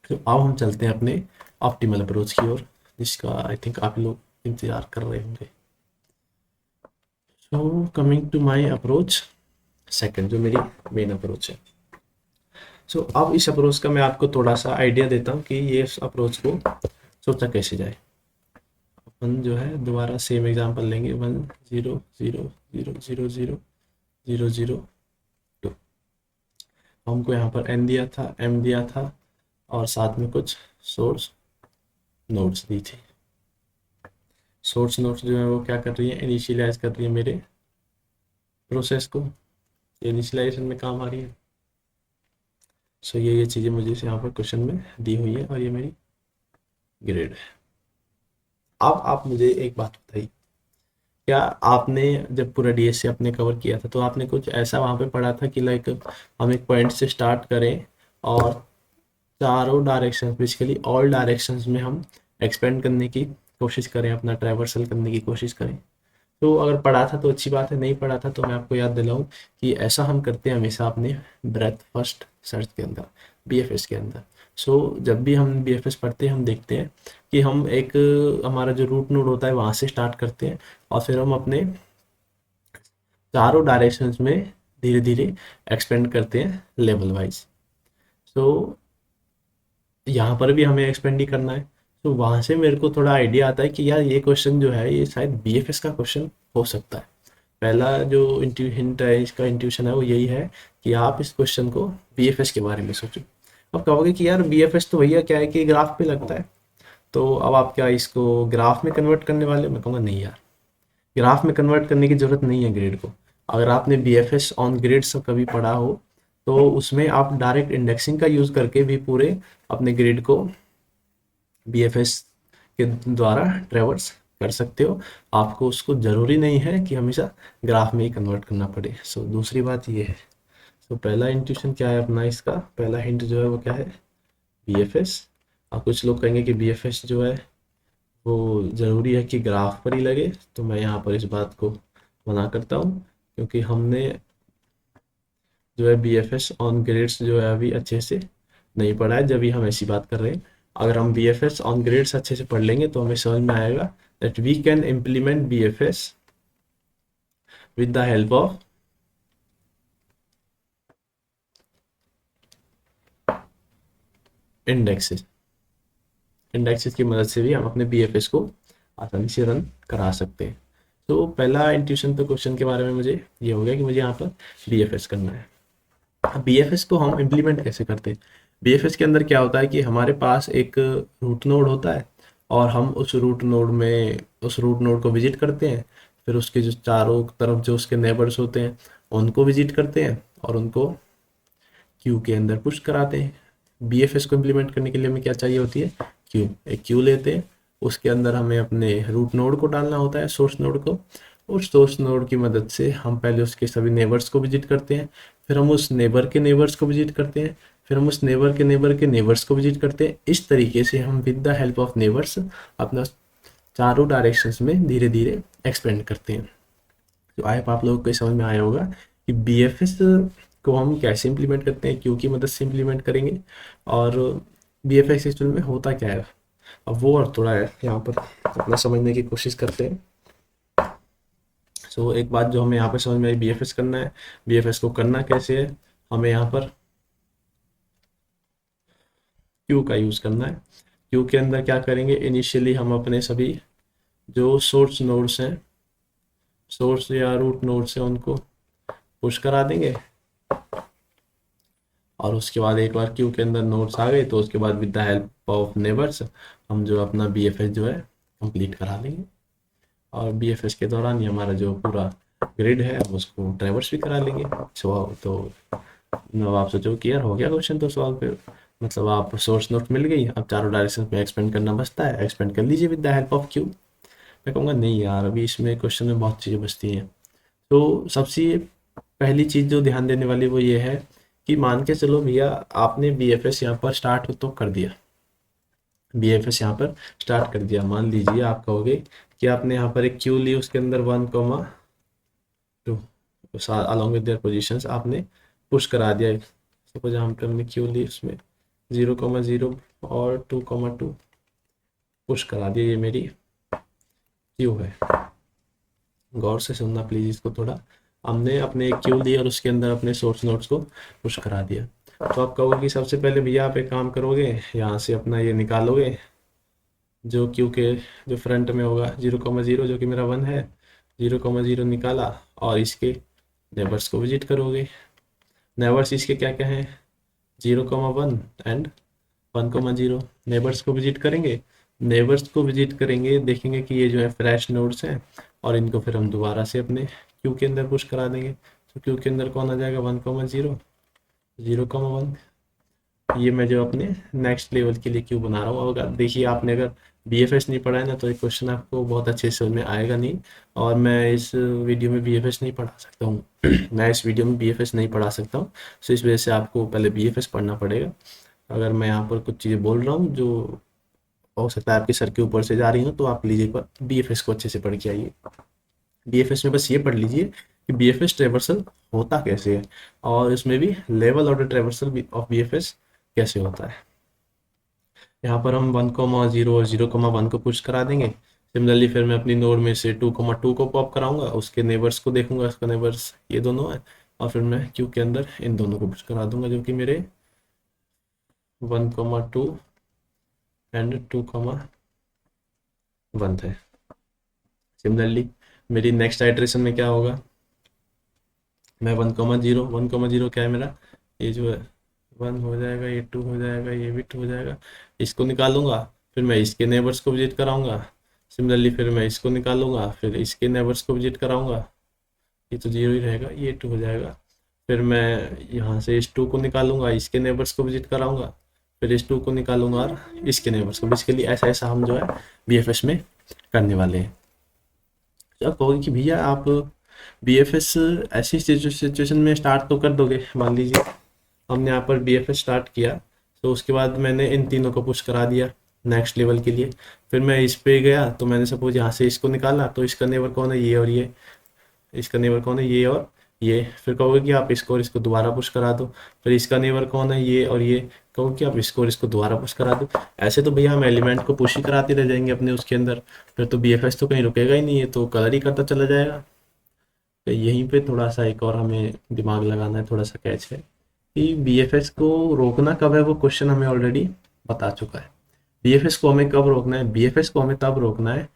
तो अब हम चलते हैं अपने ऑप्टिमल अप्रोच की ओर, जिसका आई थिंक आप लोग इंतजार कर रहे होंगे। So coming to my approach second, जो मेरी मेन अप्रोच है। अब इस अप्रोच का मैं आपको थोड़ा सा आइडिया देता हूँ कि ये अप्रोच को सोचा कैसे जाए। अपन जो है दोबारा सेम एग्जांपल लेंगे, 1 0 0 0 0 0 0 हमको यहाँ पर n दिया था, m दिया था और साथ में कुछ सोर्स नोड्स दी थी। सोर्स नोड्स जो है वो क्या कर रही है, इनिशियलाइज कर रही है मेरे प्रोसेस को, इनिशियलाइजेशन में काम आ रही है। ये चीज़ें मुझे यहाँ पर क्वेश्चन में दी हुई है और ये मेरी ग्रेड है। अब आप मुझे एक बात बताइए, क्या आपने जब पूरा डीएससी आपने कवर किया था तो आपने कुछ ऐसा वहाँ पे पढ़ा था कि लाइक हम एक पॉइंट से स्टार्ट करें और चारों डायरेक्शन, बेसिकली ऑल डायरेक्शंस में हम एक्सपेंड करने की कोशिश करें, अपना ट्रैवर्सल करने की कोशिश करें? तो अगर पढ़ा था तो अच्छी बात है, नहीं पढ़ा था तो मैं आपको याद दिलाऊं कि ऐसा हम करते हैं हमेशा अपने ब्रेथ फर्स्ट सर्च के अंदर, बीएफएस के अंदर। जब भी हम बीएफएस पढ़ते हैं हम देखते हैं कि हम एक हमारा जो रूट नोड होता है वहाँ से स्टार्ट करते हैं और फिर हम अपने चारों डायरेक्शंस में धीरे धीरे एक्सपेंड करते हैं लेवल वाइज। यहाँ पर भी हमें एक्सपेंड ही करना है। वहाँ से मेरे को थोड़ा आइडिया आता है कि यार ये क्वेश्चन जो है ये शायद बीएफएस का क्वेश्चन हो सकता है। पहला जो हिंट है, इसका इंट्यूशन है वो यही है कि आप इस क्वेश्चन को बीएफएस के बारे में सोचो। अब कहोगे कि यार बीएफएस तो भैया क्या है कि ग्राफ पे लगता है, तो अब आप क्या इसको ग्राफ में कन्वर्ट करने वाले? मैं कहूँगा नहीं यार, ग्राफ में कन्वर्ट करने की ज़रूरत नहीं है ग्रिड को। अगर आपने बीएफएस ऑन ग्रिड्स कभी पढ़ा हो तो उसमें आप डायरेक्ट इंडेक्सिंग का यूज़ करके भी पूरे अपने ग्रिड को बीएफएस के द्वारा ट्रेवर्स कर सकते हो। आपको उसको ज़रूरी नहीं है कि हमेशा ग्राफ में ही कन्वर्ट करना पड़े। दूसरी बात ये है। पहला इंट्यूशन क्या है अपना, इसका पहला हिंट जो है वो क्या है, बीएफएस। अब कुछ लोग कहेंगे कि बीएफएस जो है वो ज़रूरी है कि ग्राफ पर ही लगे, तो मैं यहाँ पर इस बात को मना करता हूँ, क्योंकि हमने जो है बीएफएस ऑन ग्रेड्स जो है अभी अच्छे से नहीं पढ़ा है जब भी हम ऐसी बात कर रहे हैं। अगर हम बीएफएस ऑन ग्रेड्स अच्छे से पढ़ लेंगे तो हमें समझ में आएगा that we can implement BFS with the help of indexes. Indexes की मदद से भी हम अपने बीएफएस को आसानी से रन करा सकते हैं। पहला इंट्यूशन तो क्वेश्चन के बारे में मुझे ये हो गया कि मुझे यहाँ पर बीएफएस करना है। अब बीएफएस को हम इम्प्लीमेंट कैसे करते हैं? बीएफएस के अंदर क्या होता है कि हमारे पास एक रूट नोड होता है और हम उस रूट नोड को विजिट करते हैं, फिर उसके जो चारों तरफ जो उसके नेबर्स होते हैं उनको विजिट करते हैं और उनको क्यू के अंदर पुश कराते हैं। बीएफएस को इम्प्लीमेंट करने के लिए हमें क्या चाहिए होती है, क्यू। एक क्यू लेते हैं, उसके अंदर हमें अपने रूट नोड को डालना होता है, सोर्स नोड को। उस सोर्स नोड की मदद से हम पहले उसके सभी नेबर्स को विजिट करते हैं, फिर हम उस नेबर के नेबर्स को विजिट करते हैं, फिर हम उस नेबर के नेबर्स को विजिट करते हैं। इस तरीके से हम with the help of neighbours अपना चारों डायरेक्शंस में धीरे धीरे एक्सपेंड करते हैं। तो आई होप आप लोगों को समझ में आया होगा कि बीएफएस को हम कैसे इम्प्लीमेंट करते हैं, क्यू की मदद से इम्प्लीमेंट करेंगे, और बीएफएस एक्चुअल में होता क्या है। अब वो और थोड़ा है यहाँ पर अपना समझने की कोशिश करते हैं। एक बात जो हमें यहाँ पर समझ में आई, बीएफएस करना है। बीएफएस को करना कैसे है, हमें यहाँ पर क्यू का यूज़ करना है। क्यू के अंदर क्या करेंगे, इनिशियली हम अपने सभी जो सोर्स नोड्स हैं, सोर्स या रूट नोड्स हैं, उनको पुश करा देंगे, और उसके बाद एक बार क्यू के अंदर नोड्स आ गए तो उसके बाद with the help of neighbours हम जो अपना बीएफएस जो है कंप्लीट करा लेंगे। और बीएफएस के दौरान ही हमारा जो पूरा ग्रिड है उसको ट्रैवर्स भी करा लेंगे। तो अब आप सोचो कि यार हो गया क्वेश्चन तो सॉल्व पे, मतलब आप सोर्स नोड मिल गई, अब चारों डायरेक्शन में एक्सपेंड करना बचता है, एक्सपेंड कर लीजिए with the help of Q. मैं कहूँगा नहीं यार, अभी इसमें क्वेश्चन में बहुत चीज़ें बचती हैं। तो सबसे पहली चीज़ जो ध्यान देने वाली वो ये है कि मान के चलो भैया आपने बीएफएस यहाँ पर स्टार्ट तो कर दिया, बीएफएस यहाँ पर स्टार्ट कर दिया। मान लीजिए आप कहोगे कि आपने यहाँ पर एक क्यू ली, उसके अंदर 1,2 अलॉन्ग विद देयर पोजीशंस आपने पुश करा दिया। सपोज हमने क्यू ली, उसमें 0,0 और 2,2 पुश करा दिया। ये मेरी क्यू है, गौर से सुनना प्लीज इसको थोड़ा। हमने अपने क्यू ली और उसके अंदर अपने सोर्स नोड्स को पुश करा दिया। तो आप कहोगे कि सबसे पहले भैया आप एक काम करोगे, यहाँ से अपना ये निकालोगे जो क्यू के जो फ्रंट में होगा 0,0 जो कि मेरा 1 है, 0,0 निकाला और इसके नेबर्स को विजिट करोगे। नेबर्स इसके क्या क्या हैं, 0,1 एंड 1,0। नेबर्स को विजिट करेंगे, नेबर्स को विजिट करेंगे, देखेंगे कि ये जो है फ्रेश नोड्स हैं और इनको फिर हम दोबारा से अपने क्यू के अंदर पुश करा देंगे। तो क्यू के अंदर कौन आ जाएगा, 1,0, 0,1। ये मैं जो अपने नेक्स्ट लेवल के लिए क्यों बना रहा हूँ। अगर देखिए आपने अगर BFS नहीं पढ़ा है ना तो ये क्वेश्चन आपको बहुत अच्छे से समझ में आएगा नहीं, और मैं इस वीडियो में BFS नहीं पढ़ा सकता हूँ मैं इस वीडियो में BFS नहीं पढ़ा सकता हूँ, तो इस वजह से आपको पहले BFS पढ़ना पड़ेगा। अगर मैं यहाँ पर कुछ चीज़ें बोल रहा हूँ जो हो सकता है आपके सर के ऊपर से जा रही हूँ, तो आप लीजिए एक बार BFS को अच्छे से पढ़ के आइए। BFS में बस ये पढ़ लीजिए कि BFS ट्रेवर्सल होता कैसे है, और इसमें भी level order traversal of BFS कैसे होता है। यहाँ पर हम 1,0 और 0,1 को पुश करा देंगे। सिमिलरली फिर मैं अपनी नोड में से 2,2 को पॉप कराऊंगा, उसके नेबर्स को देखूंगा, उसका नेबर्स ये दोनों है, और फिर मैं क्यू के अंदर इन दोनों को पुश करा दूंगा जो कि मेरे 1,2 एंड 2,1 है। सिमिलरली मेरी नेक्स्ट आइटरेशन में क्या होगा, मैं 1,0, 1,0 क्या है मेरा, ये जो है 1 हो जाएगा, ये 2 हो जाएगा, ये भी 2 हो जाएगा, इसको निकालूंगा, फिर मैं इसके नेबर्स को विजिट कराऊंगा। सिमिलरली फिर मैं इसको निकालूंगा, फिर इसके नेबर्स को विजिट कराऊंगा, ये तो 0 ही रहेगा, ये 2 हो जाएगा। फिर मैं यहाँ से इस 2 को निकालूंगा, इसके नेबर्स को विजिट कराऊंगा, फिर इस 2 को निकालूंगा और इसके नेबर्स को। बेसिकली ऐसा ऐसा हम जो है BFS में करने वाले हैं। तो आप कहोगे कि भैया आप BFS ऐसी सिचुएशन में स्टार्ट तो कर दोगे, मान लीजिए हमने यहाँ पर BFS स्टार्ट किया, तो उसके बाद मैंने इन तीनों को पुश करा दिया नेक्स्ट लेवल के लिए। फिर मैं इस पे गया, तो मैंने सपोज यहाँ से इसको निकाला, तो इसका नेबर कौन है, ये और ये, इसका नेबर कौन है, ये और ये। फिर कहोगे कि आप इसको और इसको दोबारा पुश करा दो, फिर इसका नेबर कौन है, ये और ये, कहोगे कि आप इसको और इसको दोबारा पुश करा दो। ऐसे तो भैया हम एलिमेंट को पुश ही कराते रह जाएंगे अपने उसके अंदर, फिर तो BFS तो कहीं रुकेगा ही नहीं, है तो कलर ही करता चला जाएगा। तो यहीं पे थोड़ा सा एक और हमें दिमाग लगाना है, थोड़ा सा कैच है कि BFS को रोकना कब है, वो क्वेश्चन हमें ऑलरेडी बता चुका है। BFS को हमें कब रोकना है, BFS को हमें तब रोकना है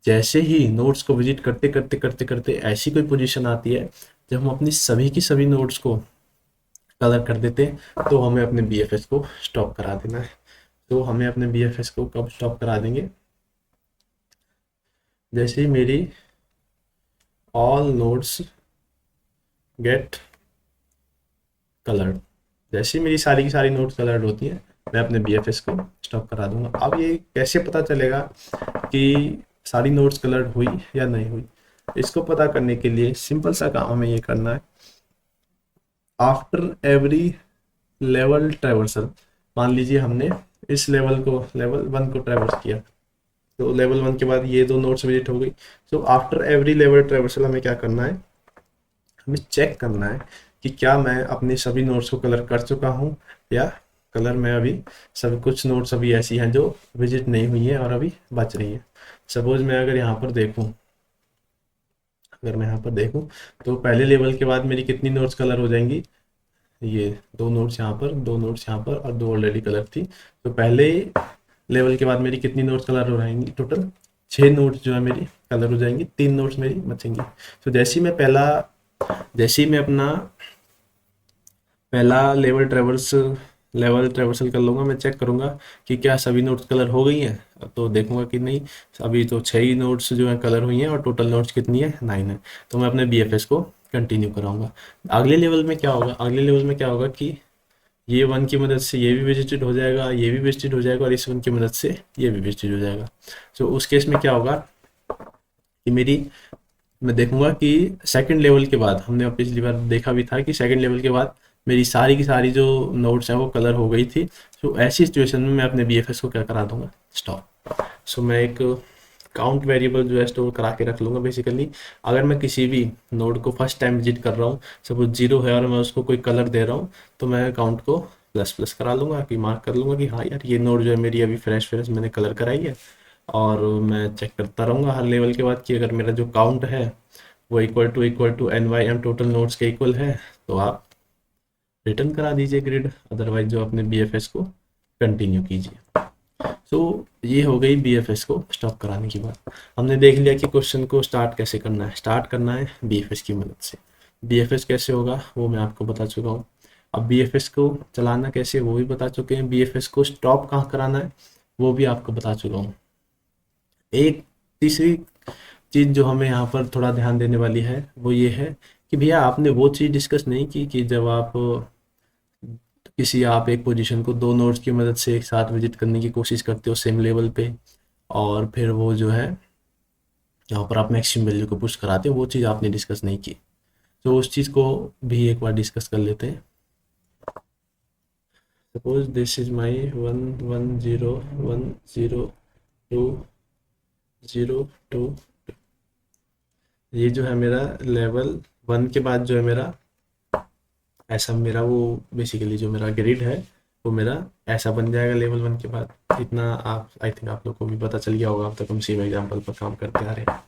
जैसे ही नोड्स को विजिट करते करते करते करते ऐसी कोई पोजीशन आती है जब हम अपनी सभी की सभी नोड्स को कलर कर देते हैं, तो हमें अपने BFS को स्टॉप करा देना है। तो हमें अपने BFS को कब स्टॉप करा देंगे, जैसे ही मेरी ऑल नोड्स गेट कलर्ड, जैसे मेरी सारी की सारी नोट्स कलर्ड होती हैं, मैं अपने BFS को स्टॉप करा दूंगा। अब ये कैसे पता चलेगा कि सारी नोट्स कलर्ड हुई या नहीं हुई, इसको पता करने के लिए सिंपल सा काम हमें ये करना है। आफ्टर एवरी लेवल ट्रैवर्सल, मान लीजिए हमने इस लेवल 1 को ट्रैवर्स किया, तो लेवल 1 के बाद ये दो नोट्स विजिट हो गई। तो आफ्टर एवरी लेवल ट्रैवर्सल हमें क्या करना है, हमें चेक करना है कि क्या मैं अपने सभी नोट्स को कलर कर चुका हूँ, या कलर में अभी सभी कुछ नोट्स अभी ऐसी हैं जो विजिट नहीं हुई हैं और अभी बच रही हैं। सपोज मैं अगर यहाँ पर देखूँ, तो पहले लेवल के बाद मेरी कितनी नोट्स कलर हो जाएंगी, ये 2 नोट्स यहाँ पर, 2 नोट्स यहाँ पर और 2 ऑलरेडी कलर थी। तो पहले लेवल के बाद मेरी कितनी नोट्स कलर हो जाएंगी, टोटल 6 नोट्स जो है मेरी कलर हो जाएंगी, 3 नोट्स मेरी बचेंगी। तो जैसे ही मैं अपना पहला लेवल ट्रेवर्सल कर लूँगा, मैं चेक करूँगा कि क्या सभी नोट्स कलर हो गई हैं, तो देखूँगा कि नहीं, अभी तो 6 ही नोट्स जो है कलर हुई हैं और टोटल नोट्स कितनी है, 9 है। तो मैं अपने BFS को कंटिन्यू कराऊंगा। अगले लेवल में क्या होगा, कि ये 1 की मदद से ये भी विजिटेड हो जाएगा, ये भी विजिटेड हो जाएगा, और इस 1 की मदद से ये भी विजिटेड हो जाएगा। तो उस केस में क्या होगा कि मैं देखूंगा कि सेकंड लेवल के बाद, हमने पिछली बार देखा भी था कि सेकंड लेवल के बाद मेरी सारी की सारी जो नोट्स हैं वो कलर हो गई थी। तो ऐसी सिचुएशन में मैं अपने BFS को क्या करा दूंगा, स्टॉप। सो मैं एक काउंट वेरिएबल जो है स्टोर करा के रख लूँगा। बेसिकली अगर मैं किसी भी नोड को फर्स्ट टाइम विजिट कर रहा हूँ, सपोज 0 है और मैं उसको कोई कलर दे रहा हूँ, तो मैं काउंट को ++ करा लूँगा, कि मार्क कर लूँगा कि हाँ यार ये नोड जो है मेरी अभी फ्रेश मैंने कलर कराई है। और मैं चेक करता रहूँगा हर लेवल के बाद कि अगर मेरा जो काउंट है वो equal to NYM total nodes के इक्वल है, तो आप रिटर्न करा दीजिए ग्रिड, अदरवाइज जो अपने BFS को कंटिन्यू कीजिए। तो ये हो गई BFS को स्टॉप कराने की बात। हमने देख लिया कि क्वेश्चन को स्टार्ट कैसे करना है। स्टार्ट करना है BFS की मदद से। BFS कैसे होगा वो मैं आपको बता चुका हूँ। अब BFS को चलाना कैसे वो भी बता चुके हैं। BFS को स्टॉप कहाँ कराना है वो भी आपको बता चुका हूँ। एक तीसरी चीज़ जो हमें यहाँ पर थोड़ा ध्यान देने वाली है वो ये है कि भैया आपने वो चीज़ डिस्कस नहीं की कि जब आप एक पोजीशन को दो नोड्स की मदद से एक साथ विजिट करने की कोशिश करते हो सेम लेवल पे, और फिर वो जो है यहाँ पर आप मैक्सिमम वैल्यू को पुश कराते हो, वो चीज़ आपने डिस्कस नहीं की। तो उस चीज़ को भी एक बार डिस्कस कर लेते हैं। सपोज दिस इज माई 1 1 0 1 0 2 0 2। ये जो है मेरा लेवल 1 के बाद जो है मेरा ऐसा मेरा वो बेसिकली जो मेरा ग्रिड है वो मेरा ऐसा बन जाएगा लेवल 1 के बाद। इतना आप आई थिंक आप लोग को भी पता चल गया होगा, अब तक हम सेम एग्जाम्पल पर काम करते आ रहे हैं।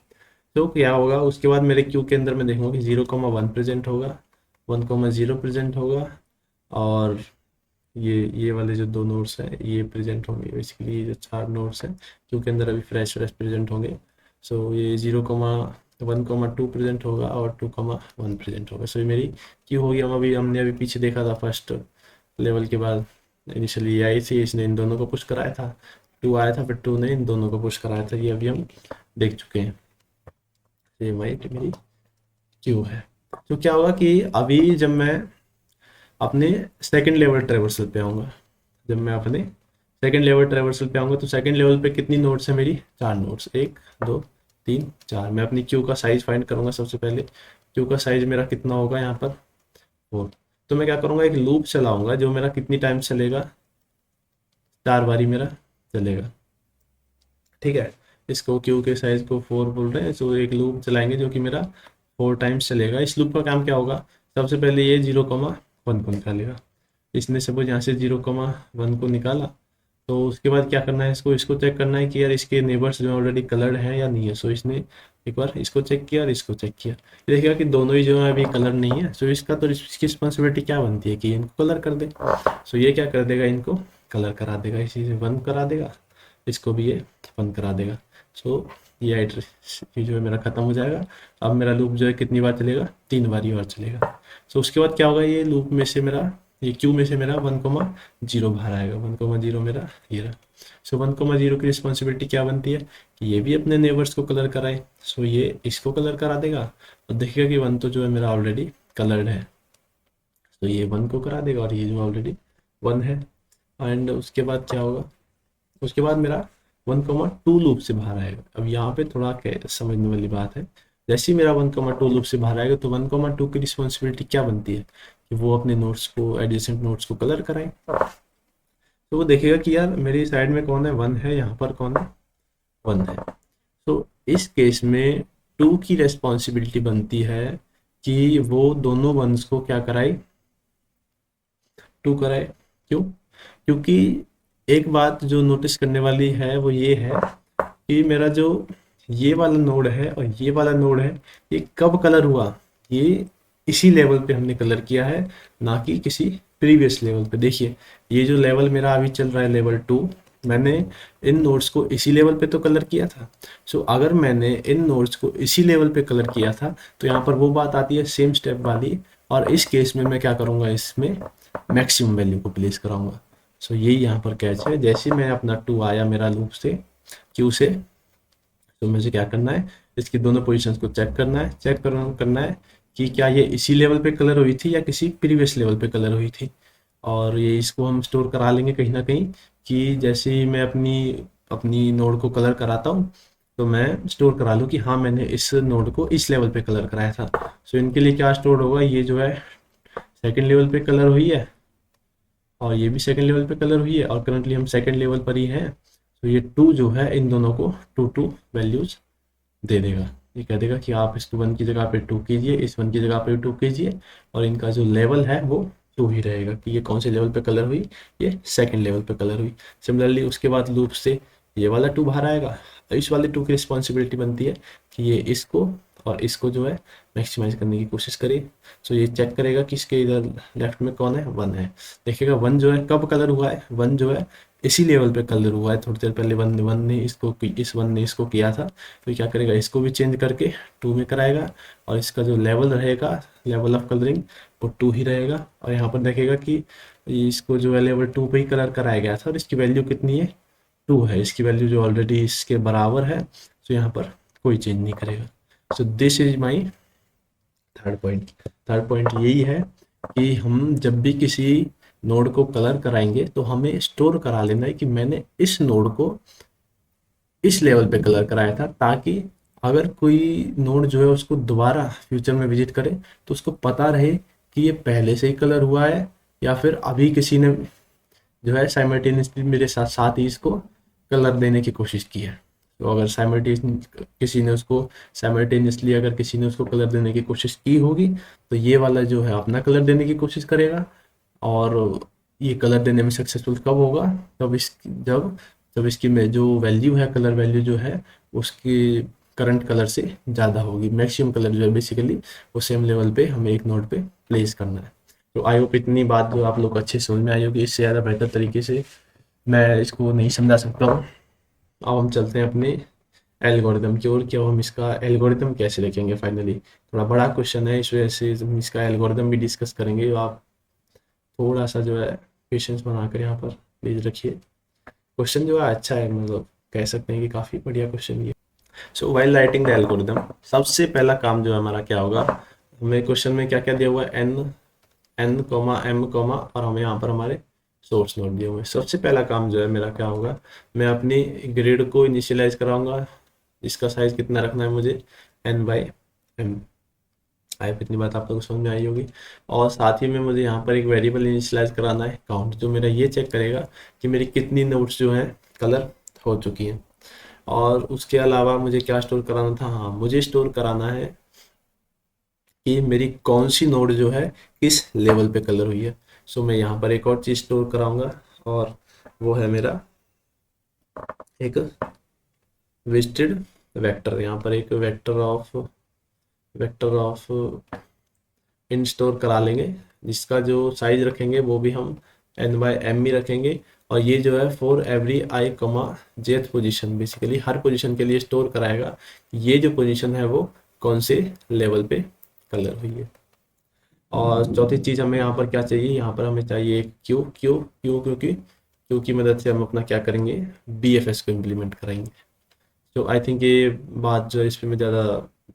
तो क्या होगा उसके बाद मेरे क्यू के अंदर मैं देखूंगा कि 0,1 प्रेजेंट होगा, 1,0 प्रेजेंट होगा, और ये वाले जो दो नोड्स हैं ये प्रेजेंट होंगे। बेसिकली ये जो 4 नोड्स हैं क्यू के अंदर अभी फ्रेश प्रेजेंट होंगे। सो ये 0,1,2 प्रेजेंट होगा और 2,1 प्रेजेंट होगा। सो ये मेरी क्यू होगी। हम हमने अभी पीछे देखा था फर्स्ट लेवल के बाद इनिशियली ये आई थी, इसने इन दोनों को पुश कराया था, 2 आया था, फिर 2 ने इन दोनों को पुश कराया था। ये अभी हम देख चुके हैं। ये मेरी क्यू है। तो क्या होगा कि अभी जब मैं अपने सेकंड लेवल ट्रेवर्सल पे आऊँगा, जब मैं अपने सेकंड लेवल ट्रेवर्सल पे आऊँगा तो सेकंड लेवल पे कितनी नोड्स है मेरी? 4 नोड्स, 1 2 3 4। मैं अपनी क्यू का साइज फाइंड करूँगा। सबसे पहले क्यू का साइज मेरा कितना होगा यहाँ पर 4। तो मैं क्या करूँगा एक लूप चलाऊँगा जो मेरा कितनी टाइम चलेगा, 4 बारी मेरा चलेगा। ठीक है, इसको क्यू के साइज को 4 बोल रहे हैं, तो एक लूप चलाएंगे जो कि मेरा 4 टाइम्स चलेगा। इस लूप का काम क्या होगा, सबसे पहले ये 0,1 को निकालेगा। इसने सपोज यहाँ से 0,1 को निकाला, तो उसके बाद क्या करना है, इसको चेक करना है कि यार इसके नेबर्स जो ऑलरेडी कलर्ड है या नहीं है। सो इसने एक बार इसको चेक किया और इसको चेक किया, ये देखिएगा कि दोनों ही जो है अभी कलर नहीं है। सो इसकी रिस्पॉन्सिबिलिटी क्या बनती है कि इनको कलर कर दे। सो ये क्या कर देगा, इनको कलर करा देगा, इसी से 1 करा देगा, इसको भी ये 1 करा देगा। सो ये जो है मेरा ख़त्म हो जाएगा। अब मेरा लूप जो है कितनी बार चलेगा, 3 बारी और चलेगा। सो उसके बाद क्या होगा, ये लूप में से मेरा ये क्यू में से मेरा 1,0 बाहर आएगा। 1,0 मेरा ये रहा। सो 1,0 की रिस्पॉन्सिबिलिटी क्या बनती है कि ये भी अपने नेबर्स को कलर कराए। सो ये इसको कलर करा देगा और देखिएगा कि 1 तो जो है मेरा ऑलरेडी कलर्ड है, तो ये 1 को करा देगा और ये जो ऑलरेडी 1 है। एंड उसके बाद क्या होगा, उसके बाद मेरा 1,2 लूप से बाहर आएगा। अब यहाँ पे थोड़ा समझने वाली बात है, जैसे ही मेरा 1,2 लूप से बाहर आएगा तो 1,2 की रिस्पॉन्सिबिलिटी क्या बनती है कि वो अपने नोट्स को, एडजेसेंट नोट्स को कलर कराए। तो वो देखेगा कि यार मेरी साइड में कौन है, 1 है, यहाँ पर कौन है, 1 है। तो इस केस में 2 की रिस्पॉन्सिबिलिटी बनती है कि वो दोनों 1s को क्या कराए, 2 कराए। क्यों? क्योंकि एक बात जो नोटिस करने वाली है वो ये है कि मेरा जो ये वाला नोड है और ये वाला नोड है, ये कब कलर हुआ, ये इसी लेवल पे हमने कलर किया है, ना कि किसी प्रीवियस लेवल पे। देखिए ये जो लेवल मेरा अभी चल रहा है लेवल 2, मैंने इन नोड्स को इसी लेवल पे तो कलर किया था। सो अगर मैंने इन नोड्स को इसी लेवल पे कलर किया था तो यहाँ पर वो बात आती है सेम स्टेप वाली, और इस केस में मैं क्या करूँगा, इसमें मैक्सिमम वैल्यू को प्लेस कराऊंगा। सो यही यहाँ पर कैच है। जैसे मैं अपना 2 आया मेरा लूप से, क्यू से, तो मुझे क्या करना है, इसकी दोनों पोजीशंस को चेक करना है। करना है कि क्या ये इसी लेवल पे कलर हुई थी या किसी प्रीवियस लेवल पे कलर हुई थी। और ये इसको हम स्टोर करा लेंगे कहीं ना कहीं कि जैसे ही मैं अपनी नोड को कलर कराता हूँ तो मैं स्टोर करा लूँ कि हाँ मैंने इस नोड को इस लेवल पे कलर कराया था। सो इनके लिए क्या स्टोर होगा, ये जो है सेकेंड लेवल पे कलर हुई है और ये भी सेकंड लेवल पे कलर हुई है और करंटली हम सेकंड लेवल पर ही हैं। तो ये 2 जो है इन दोनों को 2 वैल्यूज दे देगा। ये कह देगा कि आप इसको 1 की जगह पे 2 कीजिए, इस 1 की जगह पे 2 कीजिए, और इनका जो लेवल है वो 2 ही रहेगा कि ये कौन से लेवल पे कलर हुई, ये सेकंड लेवल पे कलर हुई। सिमिलरली उसके बाद लूप से ये वाला 2 बाहर आएगा, इस वाले 2 की रिस्पॉन्सिबिलिटी बनती है कि ये इसको और इसको जो है मैक्सिमाइज करने की कोशिश करिए। सो ये चेक करेगा कि इसके इधर लेफ्ट में कौन है, 1 है। देखिएगा 1 जो है कब कलर हुआ है, 1 जो है इसी लेवल पे कलर हुआ है, थोड़ी देर पहले 1 ने इसको इस 1 ने इसको किया था। तो क्या करेगा, इसको भी चेंज करके 2 में कराएगा, और इसका जो लेवल रहेगा, लेवल ऑफ कलरिंग, वो 2 ही रहेगा। और यहाँ पर देखेगा कि इसको जो है लेवल 2 पे ही कलर कराया गया था, और इसकी वैल्यू कितनी है, 2 है। इसकी वैल्यू जो ऑलरेडी इसके बराबर है, तो यहाँ पर कोई चेंज नहीं करेगा। सो this is my third point. Third point यही है कि हम जब भी किसी नोड को कलर कराएंगे तो हमें स्टोर करा लेना है कि मैंने इस नोड को इस लेवल पे कलर कराया था, ताकि अगर कोई नोड जो है उसको दोबारा फ्यूचर में विजिट करे तो उसको पता रहे कि ये पहले से ही कलर हुआ है, या फिर अभी किसी ने जो है साइमल्टेनियसली मेरे साथ साथ ही इसको कलर देने की कोशिश की है। तो अगर साइमल्टेनियसली अगर किसी ने उसको कलर देने की कोशिश की होगी, तो ये वाला जो है अपना कलर देने की कोशिश करेगा। और ये कलर देने में सक्सेसफुल कब होगा, तब जब इसकी में जो वैल्यू है, कलर वैल्यू जो है उसकी करंट कलर से ज़्यादा होगी। मैक्सिमम कलर जो है बेसिकली वो सेम लेवल पे हमें एक नोड पे प्लेस करना है। तो आई होप इतनी बात जो आप लोग अच्छे से समझ में आई होगी। इससे ज़्यादा बेहतर तरीके से मैं इसको नहीं समझा सकता हूँ। अब हम चलते हैं अपने एल्गोरिदम की ओर, कि अब हम इसका एल्गोरिदम कैसे लिखेंगे। फाइनली थोड़ा बड़ा क्वेश्चन है, इस वजह से हम इसका एल्गोरिदम भी डिस्कस करेंगे। आप थोड़ा सा जो है पेशेंस बनाकर यहाँ पर प्लीज़ रखिए। क्वेश्चन जो है अच्छा है, मतलब कह सकते हैं कि काफ़ी बढ़िया क्वेश्चन ये। So while writing the algorithm, सबसे पहला काम जो है हमारा क्या होगा, हमें क्वेश्चन में क्या क्या दिया हुआ है, एन कॉमा एम कॉमा, और हमें यहाँ पर हमारे सोर्स नोड दिए हुए हैं। सबसे पहला काम जो है मेरा क्या होगा, मैं अपनी ग्रिड को इनिशियलाइज कराऊंगा। इसका साइज कितना रखना है मुझे, n/m। आई इतनी बात आप लोगों को समझ में आई होगी। और साथ ही में मुझे यहाँ पर एक वेरिएबल इनिशियलाइज कराना है, काउंट, जो मेरा ये चेक करेगा कि मेरी कितनी नोड्स जो हैं कलर हो चुकी हैं। और उसके अलावा मुझे क्या स्टोर कराना था, हाँ मुझे स्टोर कराना है कि मेरी कौन सी नोड जो है किस लेवल पे कलर हुई है। सो मैं यहाँ पर एक और चीज़ स्टोर कराऊंगा, और वो है मेरा एक विजिटेड वेक्टर। यहाँ पर एक वेक्टर ऑफ इन स्टोर करा लेंगे, जिसका जो साइज रखेंगे वो भी हम n/m ही रखेंगे। और ये जो है for every i, jth position, basically her position के लिए स्टोर कराएगा ये जो पोजीशन है वो कौन से लेवल पे कलर हुई है। और चौथी चीज़ हमें यहाँ पर क्या चाहिए, यहाँ पर हमें चाहिए क्यू क्योंकि क्यू की मदद से हम अपना क्या करेंगे, BFS को इम्प्लीमेंट करेंगे। तो आई थिंक ये बात जो है इस पर मैं ज़्यादा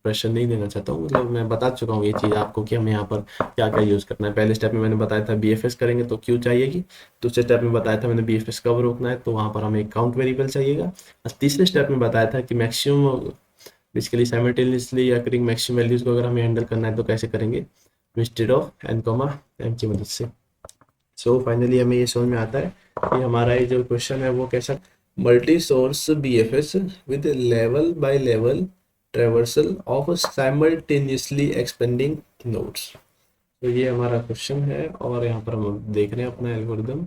प्रेशर नहीं देना चाहता हूँ, मतलब मैं बता चुका हूँ ये चीज़ आपको कि हमें यहाँ पर क्या क्या यूज़ करना है। पहले स्टेप में मैंने बताया था BFS करेंगे तो क्यू चाहिएगी। दूसरे स्टेप में बताया था मैंने BFS कब रोकना है, तो वहाँ पर हमें एक काउंट वेरिएबल चाहिएगा। और तीसरे स्टेप में बताया था कि मैक्सिमम बेसिकली साइमल्टेनियसली या करेंगे मैक्सिमम वैल्यूज़ को अगर हमें हैंडल करना है तो कैसे करेंगे, इंस्टेड ऑफ n, m की मदद से। सो फाइनली हमें ये समझ में आता है कि हमारा ये जो क्वेश्चन है वो कैसा, multi source BFS with level by level traversal of simultaneously expanding nodes. तो ये हमारा क्वेश्चन है, और यहाँ पर हम देख रहे हैं अपना एल्गोरिदम,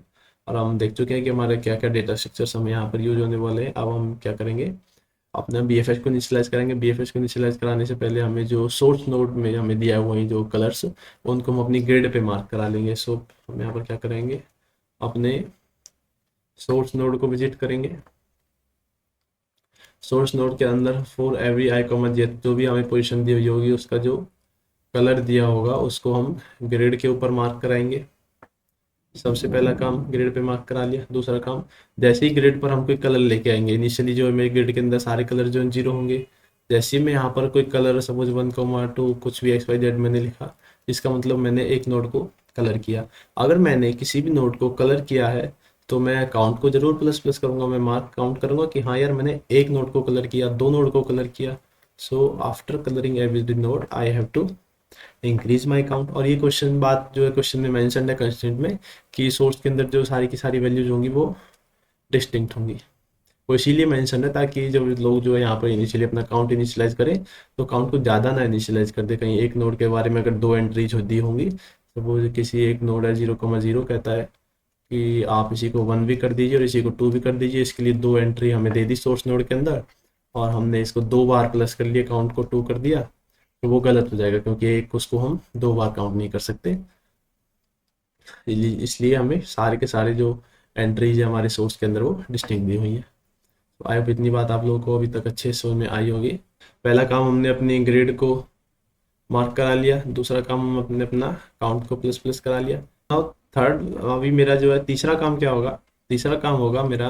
और हम देख चुके हैं कि हमारे क्या क्या डेटा स्ट्रक्चर्स हमें यहाँ पर यूज होने वाले हैं। अब हम क्या करेंगे, अपना BFS को इनिशियलाइज करेंगे। BFS को इनिशियलाइज कराने से पहले हमें जो सोर्स नोड में हमें दिया हुआ है जो कलर्स, उनको हम अपनी ग्रिड पे मार्क करा लेंगे। सो हम यहाँ पर क्या करेंगे, अपने सोर्स नोड को विजिट करेंगे। सोर्स नोड के अंदर फॉर एवरी i, j, जो भी हमें पोजीशन दी हुई होगी उसका जो कलर दिया होगा उसको हम ग्रिड के ऊपर मार्क कराएंगे। सबसे पहला काम ग्रिड पे मार्क करा लिया। दूसरा काम, जैसे ही ग्रिड पर हम कोई कलर लेके आएंगे, इनिशियली जो है मेरे ग्रिड के अंदर सारे कलर जो 0 होंगे। जैसे ही मैं यहाँ पर कोई कलर सपोज 1, 2 कुछ भी XYZ मैंने लिखा, इसका मतलब मैंने एक नोड को कलर किया। अगर मैंने किसी भी नोड को कलर किया है तो मैं काउंट को जरूर प्लस प्लस करूंगा, मैं मार्क काउंट करूंगा कि हाँ यार मैंने एक नोड को कलर किया, 2 नोड को कलर किया। So after colouring every node I have to increase my count. और ये क्वेश्चन बात जो है क्वेश्चन में मेंशन है कंस्ट्रेंट में, कि सोर्स के अंदर जो सारी की सारी वैल्यूज होंगी वो डिस्टिंक्ट होंगी। वो इसीलिए मेंशन है ताकि जब लोग जो है यहाँ पर इनिशियली अपना काउंट इनिशियलाइज करें तो काउंट को ज़्यादा ना इनिशियलाइज कर दे। कहीं एक नोड के बारे में अगर 2 एंट्रीज दी होंगी, सपोज किसी एक नोड है 0,0 कहता है कि आप इसी को 1 भी कर दीजिए और इसी को 2 भी कर दीजिए, इसके लिए 2 एंट्री हमें दे दी सोर्स नोड के अंदर, और हमने इसको 2 बार प्लस कर लिया, काउंट को 2 कर दिया, तो वो गलत हो जाएगा, क्योंकि एक उसको हम 2 बार काउंट नहीं कर सकते। इसलिए हमें सारे के सारे जो एंट्रीज है हमारे सोर्स के अंदर वो डिस्टिंक्ट दी हुई है। तो आई होप इतनी बात आप लोगों को अभी तक अच्छे से समझ में आई होगी। पहला काम हमने अपनी ग्रेड को मार्क करा लिया, दूसरा काम हम अपने अपना काउंट को प्लस प्लस करा लिया। और थर्ड, अभी मेरा जो है तीसरा काम क्या होगा, तीसरा काम होगा मेरा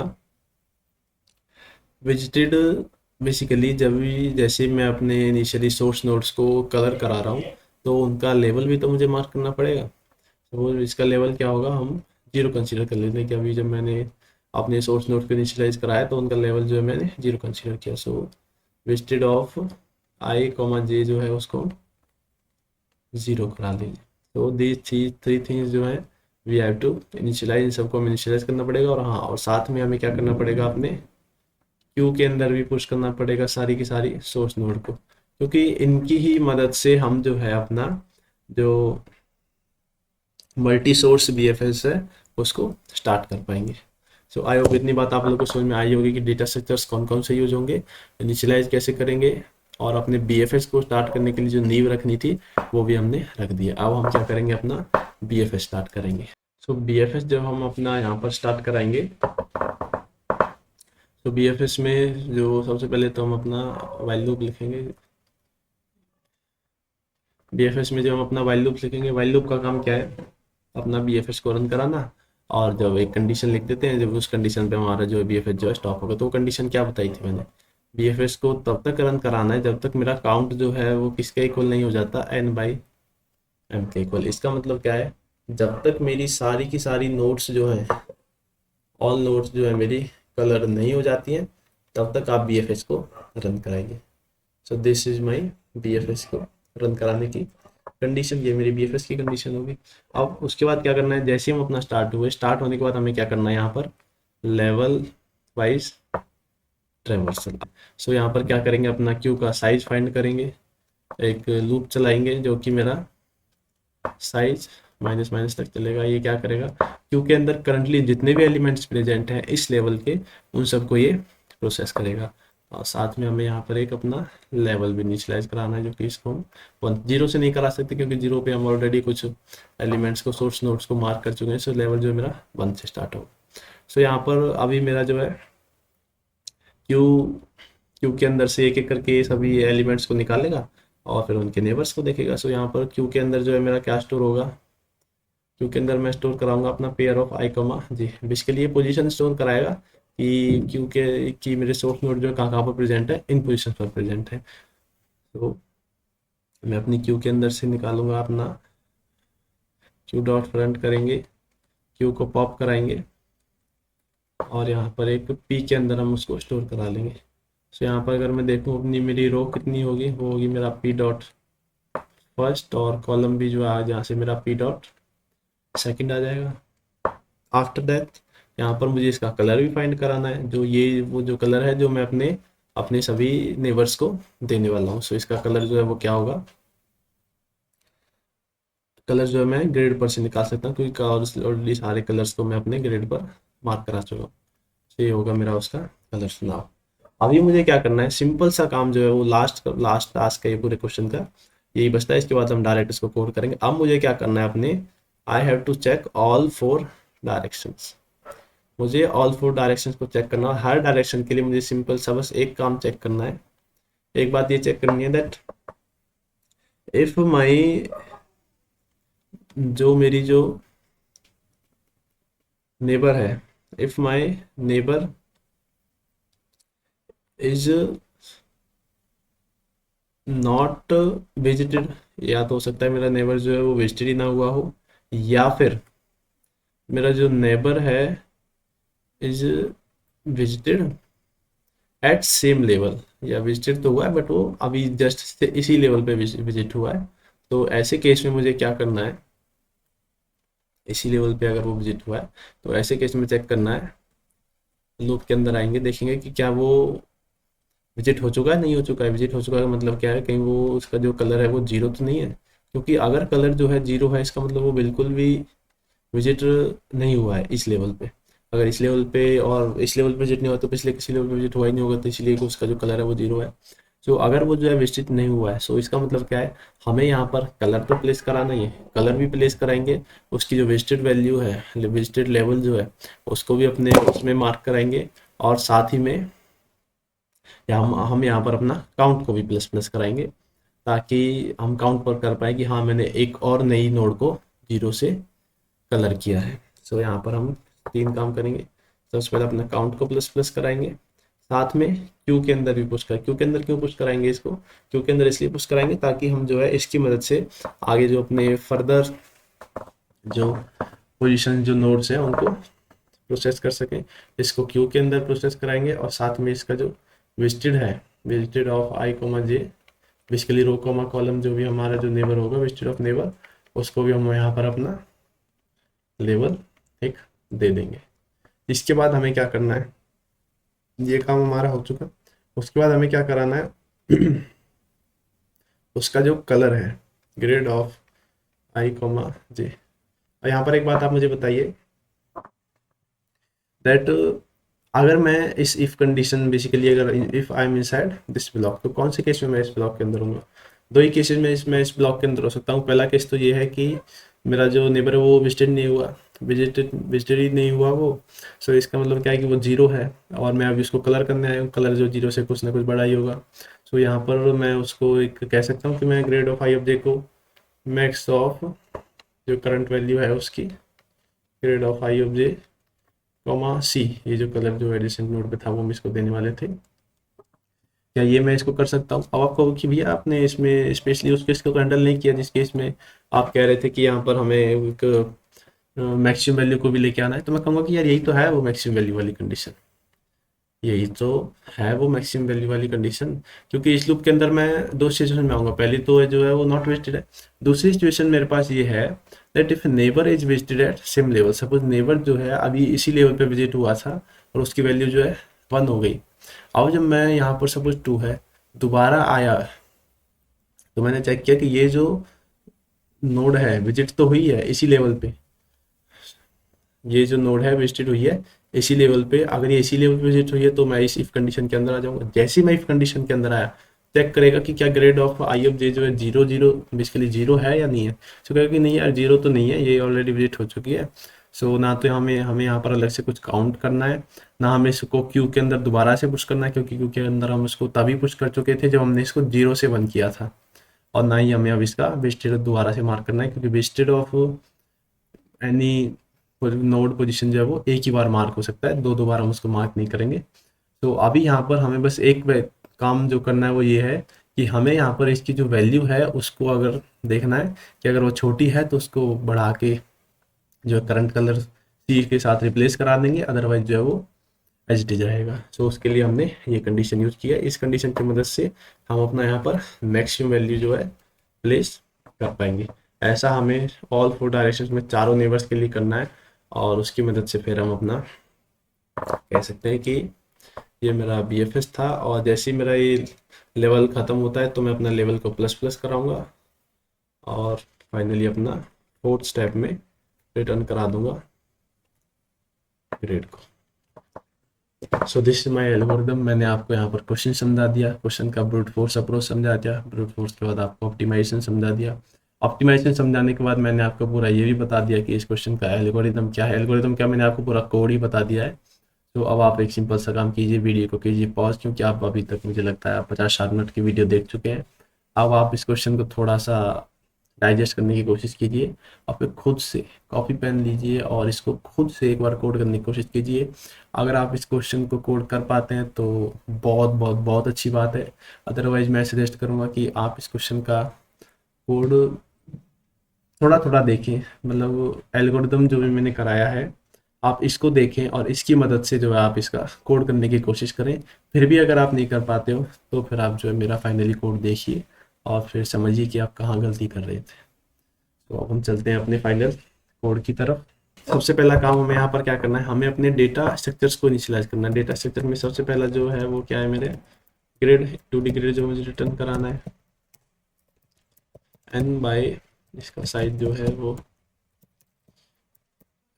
विजिटेड। बेसिकली जब भी जैसे मैं अपने इनिशियली सोर्स नोड्स को कलर करा रहा हूँ, तो उनका लेवल भी तो मुझे मार्क करना पड़ेगा। तो इसका लेवल क्या होगा, हम 0 कंसीडर कर लेते हैं कि अभी जब मैंने अपने सोर्स नोड को इनिशियलाइज कराया तो उनका लेवल जो है मैंने 0 कंसीडर किया। सो विजिटेड ऑफ आई कॉमा जे जो है उसको 0 करा लीजिए। तो दी थ्री थिंग्स जो है वी हैव टू इनिशियलाइज, इन सबको हमें इनिशियलाइज करना पड़ेगा। और हाँ, और साथ में हमें क्या करना पड़ेगा, अपने क्यू के अंदर भी पुश करना पड़ेगा सारी की सारी सोर्स नोड को, क्योंकि इनकी ही मदद से हम जो है अपना जो मल्टी सोर्स बीएफएस है उसको स्टार्ट कर पाएंगे। सो आई होप इतनी बात आप लोगों को समझ में आई होगी कि डेटा स्ट्रक्चर्स कौन कौन से यूज होंगे, इनिशियलाइज कैसे करेंगे, और अपने बीएफएस को स्टार्ट करने के लिए जो नींव रखनी थी वो भी हमने रख दिया। अब हम क्या करेंगे, अपना बीएफएस स्टार्ट करेंगे। सो बीएफएस जब हम अपना यहाँ पर स्टार्ट कराएंगे, तो बीएफएस में जो सबसे पहले तो हम अपना वाइल लूप लिखेंगे। बीएफएस में जब हम अपना वाइल लूप लिखेंगे, वाइल लूप का काम क्या है, अपना बीएफएस को रन कराना। और जब एक कंडीशन लिख देते हैं, जब उस कंडीशन पे हमारा जो बीएफएस जो है स्टॉप होगा, तो वो कंडीशन क्या बताई थी मैंने, बीएफएस को तब तक रन कराना है जब तक मेरा काउंट जो है वो किसके इक्वल नहीं हो जाता, n/m के इक्वल। इसका मतलब क्या है, जब तक मेरी सारी की सारी नोट्स जो है, ऑल नोट्स जो है मेरी कलर नहीं हो जाती हैं, तब तक आप बीएफएस को रन कराइए। सो दिस इज माई बीएफएस को रन कराने की कंडीशन, ये मेरी बीएफएस की कंडीशन होगी। अब उसके बाद क्या करना है, जैसे हम अपना स्टार्ट होने के बाद हमें क्या करना है, यहाँ पर लेवल वाइज ट्रेवर्सल। सो यहाँ पर क्या करेंगे, अपना क्यू का साइज फाइंड करेंगे, एक लूप चलाएंगे जो कि मेरा साइज माइनस माइनस तक चलेगा। ये क्या करेगा, क्यू के अंदर करंटली जितने भी एलिमेंट्स प्रेजेंट हैं इस लेवल के, उन सबको ये प्रोसेस करेगा। और साथ में हमें यहाँ पर एक अपना लेवल भी इनिशियलाइज कराना है, जो कि इसको हम 0 से नहीं करा सकते, क्योंकि 0 पे हम ऑलरेडी कुछ एलिमेंट्स को, सोर्स नोड्स को मार्क कर चुके हैं। सो लेवल जो है मेरा 1 से स्टार्ट होगा। सो यहाँ पर अभी मेरा जो है क्यू क्यू के अंदर से एक एक करके सभी एलिमेंट्स को निकालेगा और फिर उनके नेबर्स को देखेगा। सो यहाँ पर क्यू के अंदर जो है मेरा क्या स्टोर होगा, क्यू के अंदर मैं स्टोर कराऊंगा अपना pair of I comma G. Basically ये पोजीशन स्टोर कराएगा कि क्यू के कि मेरे सोर्स नोड जो कहाँ कहाँ पर प्रेजेंट है, इन पोजीशन पर प्रेजेंट है। तो मैं अपनी क्यू के अंदर से निकालूंगा अपना क्यू डॉट फ्रंट करेंगे, क्यू को पॉप कराएंगे और यहाँ पर एक पी के अंदर हम उसको स्टोर करा लेंगे। सो यहाँ पर अगर मैं देखूँ अपनी मेरी रो कितनी होगी, वो होगी मेरा पी डॉट फर्स्ट, और कॉलम भी जो है जहाँ से मेरा पी डॉट सेकेंड आ जाएगा। आफ्टर दैट यहाँ पर मुझे इसका कलर भी फाइंड कराना है, जो ये वो जो कलर है जो मैं अपने अपने सभी नेबर्स को देने वाला हूँ। सो इसका कलर जो है वो क्या होगा, कलर जो है मैं ग्रेड पर से निकाल सकता हूँ, क्योंकि ऑलरेडी सारे कलर्स को मैं अपने ग्रेड पर मार्क करा चुका हूँ। तो ये होगा मेरा उसका कलर चुनाव। अभी मुझे क्या करना है, सिंपल सा काम जो है वो लास्ट टास्क है ये पूरे क्वेश्चन का, यही बचता है। इसके बाद हम डायरेक्ट इसको कोड करेंगे। अब मुझे क्या करना है, अपने I have to check all 4 directions. मुझे ऑल 4 डायरेक्शंस को चेक करना है। हर डायरेक्शन के लिए मुझे सिंपल सा बस एक काम चेक करना है। एक बात ये चेक करनी है दैट इफ माई जो मेरी जो नेबर है, if my neighbour is not visited, या तो हो सकता है मेरा नेबर जो है वो विजिटेड ही ना हुआ हो, या फिर मेरा जो नेबर है is visited at same level, या विजिटेड तो हुआ है बट वो अभी जस्ट इसी लेवल पे विजिट हुआ है। तो ऐसे केस में मुझे क्या करना है, इसी लेवल पे अगर वो विजिट हुआ है तो ऐसे केस में चेक करना है, लूप के अंदर आएंगे, देखेंगे कि क्या वो विजिट हो चुका है, नहीं हो चुका है। विजिट हो चुका है मतलब क्या है, कहीं वो उसका जो कलर है वो 0 तो नहीं है, क्योंकि अगर कलर जो है 0 है इसका मतलब वो बिल्कुल भी विजिट नहीं हुआ है इस लेवल पे। अगर इस लेवल पे और इस लेवल पे विजिट नहीं हुआ तो पिछले किसी लेवल पे विजिट हुआ ही नहीं होगा, तो इसलिए उसका जो कलर है वो 0 है। तो अगर वो जो है वेस्टेड नहीं हुआ है, सो इसका मतलब क्या है, हमें यहाँ पर कलर तो प्लेस कराना ही है, कलर भी प्लेस कराएंगे, उसकी जो वेस्टेड वैल्यू है, वेस्टेड लेवल जो है उसको भी अपने उसमें मार्क कराएंगे, और साथ ही में हम यहाँ पर अपना काउंट को भी प्लस प्लस कराएंगे, ताकि हम काउंट पर कर पाए कि हाँ मैंने एक और नई नोड को 0 से कलर किया है। सो यहाँ पर हम 3 काम करेंगे। सबसे पहले अपना काउंट को प्लस प्लस कराएंगे, साथ में क्यू के अंदर भी पुश कर, क्यू के अंदर क्यों पुश कराएंगे इसको, क्यू के अंदर इसलिए पुश कराएंगे ताकि हम जो है इसकी मदद से आगे जो अपने फर्दर जो पोजीशन जो नोड्स हैं उनको प्रोसेस कर सकें। इसको क्यू के अंदर प्रोसेस कराएंगे, और साथ में इसका जो वेस्टेड है, visited of I comma J, basically row comma column जो भी हमारा जो नेबर होगा, वेस्टेड ऑफ नेबर, उसको भी हम यहाँ पर अपना लेवल एक दे देंगे। इसके बाद हमें क्या करना है, ये काम हमारा हो चुका। उसके बाद हमें क्या कराना है उसका जो कलर है, ग्रेड ऑफ आई कोमा जे। और यहाँ पर एक बात आप मुझे बताइए दैट अगर मैं इस इफ कंडीशन, बेसिकली अगर if I am inside this block, तो कौन से केस में मैं इस ब्लॉक के अंदर हूँ? दो ही केसेस में मैं इस ब्लॉक के अंदर हो सकता हूँ। पहला केस तो ये है कि मेरा जो नेबर है वो विजिटेड नहीं हुआ, विजिटेड ही नहीं हुआ वो। सो इसका मतलब क्या है कि वो 0 है, और मैं अभी उसको कलर करने आया हूँ, कलर जो 0 से कुछ ना कुछ बड़ा ही होगा। सो यहाँ पर मैं उसको एक कह सकता हूँ कि मैं grade of I of J को मैक्स ऑफ जो करंट वैल्यू है उसकी, grade of I of J comma C, ये जो कलर जो एडिसेंट नोड पे था वो हम इसको देने वाले थे। क्या ये मैं इसको कर सकता हूँ? अब आपको कि भैया आपने इसमें स्पेशली उस केस को हैंडल नहीं किया जिस केस में आप कह रहे थे कि यहाँ पर हमें एक मैक्सिमम वैल्यू को भी लेके आना है, तो मैं कहूँगा कि यार यही तो है वो मैक्सिमम वैल्यू वाली कंडीशन, यही तो है वो मैक्सिमम वैल्यू वाली कंडीशन। क्योंकि इस लूप के अंदर मैं दो सिचुएशन में आऊँगा, पहली तो जो है वो नॉट वेस्टेड है, दूसरी सिचुएशन मेरे पास ये है that if neighbour is visited at same level. Suppose neighbour जो है अभी इसी लेवल पे विजिट हुआ था और उसकी वैल्यू जो है 1 हो गई। अब जब मैं यहाँ पर सपोज 2 है दोबारा आया, तो मैंने चेक किया कि ये जो नोड है विजिट तो हुई है इसी लेवल पे, ये जो नोड है विजिटेड हुई है इसी लेवल पे, अगर ये इसी लेवल पे विजिट हुई है तो मैं इस इफ कंडीशन के अंदर आ जाऊंगा। जैसे ही मैं इफ कंडीशन के अंदर आया, चेक करेगा कि क्या ग्रेड ऑफ आई ऑफ जे जो है 0 बेसिकली 0 है या नहीं है। तो कहेगा कि नहीं यार 0 तो नहीं है, ये ऑलरेडी विजिट हो चुकी है। सो ना तो हमें हमें यहाँ पर अलग से कुछ काउंट करना है, ना हमें इसको क्यू के अंदर दोबारा से पुश करना है, क्योंकि क्यू के अंदर हम इसको तभी पुश कर चुके थे जब हमने इसको 0 से 1 किया था। और ना ही हमें अब इसका वेस्टेड दोबारा से मार्क करना है, क्योंकि visited of any node position जो है वो एक ही बार मार्क हो सकता है, दो बार हम उसको मार्क नहीं करेंगे। तो अभी यहाँ पर हमें बस एक काम जो करना है वो ये है कि हमें यहाँ पर इसकी जो वैल्यू है उसको अगर देखना है कि अगर वो छोटी है तो उसको बढ़ा के जो करंट कलर सी के साथ रिप्लेस करा देंगे, अदरवाइज जो है वो एज इट इज रहेगा। सो उसके लिए हमने ये कंडीशन यूज किया। इस कंडीशन की मदद से हम अपना यहाँ पर मैक्सिमम वैल्यू जो है प्लेस कर पाएंगे। ऐसा हमें ऑल 4 डायरेक्शंस में चारों नेबर्स के लिए करना है, और उसकी मदद से फिर हम अपना कह सकते हैं कि ये मेरा BFS था, और जैसे ही मेरा ये लेवल ख़त्म होता है तो मैं अपना लेवल को प्लस प्लस कराऊंगा, और फाइनली अपना 4th स्टेप में रिटर्न करा दूंगा ग्रेड को। सो दिस इज माय एल्गोरिथम। मैंने आपको यहाँ पर क्वेश्चन समझा दिया, क्वेश्चन का ब्रूट फोर्स अप्रोच समझा दिया, ब्रूट फोर्स के बाद आपको ऑप्टिमाइजेशन समझा दिया। ऑप्टिमाइजेशन समझाने के बाद मैंने आपको पूरा ये भी बता दिया कि इस क्वेश्चन का एल्गोरिथम क्या है। एल्गोरिथम क्या, मैंने आपको पूरा कोड ही बता दिया है। तो अब आप एक सिंपल सा काम कीजिए, वीडियो को कीजिए पॉज, क्योंकि आप अभी तक मुझे लगता है आप 50-60 मिनट की वीडियो देख चुके हैं। अब आप इस क्वेश्चन को थोड़ा सा डाइजेस्ट करने की कोशिश कीजिए, आप खुद से कॉपी पेन लीजिए और इसको खुद से एक बार कोड करने की कोशिश कीजिए। अगर आप इस क्वेश्चन को कोड कर पाते हैं तो बहुत बहुत बहुत अच्छी बात है। अदरवाइज मैं सजेस्ट करूँगा कि आप इस क्वेश्चन का कोड थोड़ा थोड़ा देखें, मतलब एल्गोरिदम जो भी मैंने कराया है आप इसको देखें और इसकी मदद से जो है आप इसका कोड करने की कोशिश करें। फिर भी अगर आप नहीं कर पाते हो तो फिर आप जो है मेरा फाइनली कोड देखिए और फिर समझिए कि आप कहाँ गलती कर रहे थे। तो अब हम चलते हैं अपने फाइनल कोड की तरफ। सबसे पहला काम हमें यहाँ पर क्या करना है, हमें अपने डेटा स्ट्रक्चर्स को इनिशियलाइज करना है। डेटा स्ट्रक्चर में सबसे पहला जो है वो क्या है, मेरे ग्रेड 2D ग्रेड जो मुझे रिटर्न कराना है n बाय इसका साइज जो है वो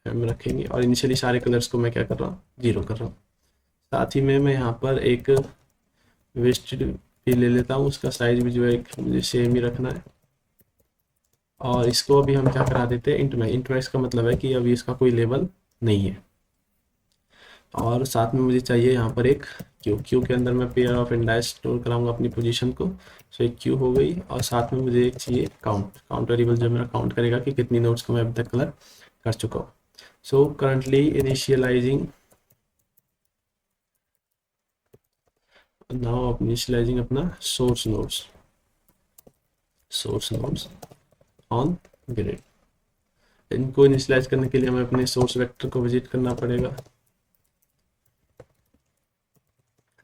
हम रखेंगे, और इनिशियली सारे कलर्स को मैं क्या कर रहा हूँ 0 कर रहा हूँ। साथ ही में मैं यहाँ पर एक वेस्टेड फिर ले लेता हूँ, उसका साइज भी जो है मुझे सेम ही रखना है। और इसको अभी हम क्या करा देते हैं, इंट में। इंट में इसका मतलब है कि अभी इसका कोई लेवल नहीं है। और साथ में मुझे चाहिए यहाँ पर एक क्यू। क्यू के अंदर मैं पेयर ऑफ इंडाइस स्टोर कराऊंगा अपनी पोजीशन को। सो एक क्यू हो गई। और साथ में मुझे एक चाहिए काउंट। काउंट वेरिएबल जो मेरा काउंट करेगा कि कितनी नोट्स को मैं अभी तक कलर कर चुका हूँ। So currently initialising, now initialising अपना सोर्स नोड्स ऑन ग्रिड। इनको इनिशियलाइज करने के लिए हमें अपने सोर्स वेक्टर को विजिट करना पड़ेगा,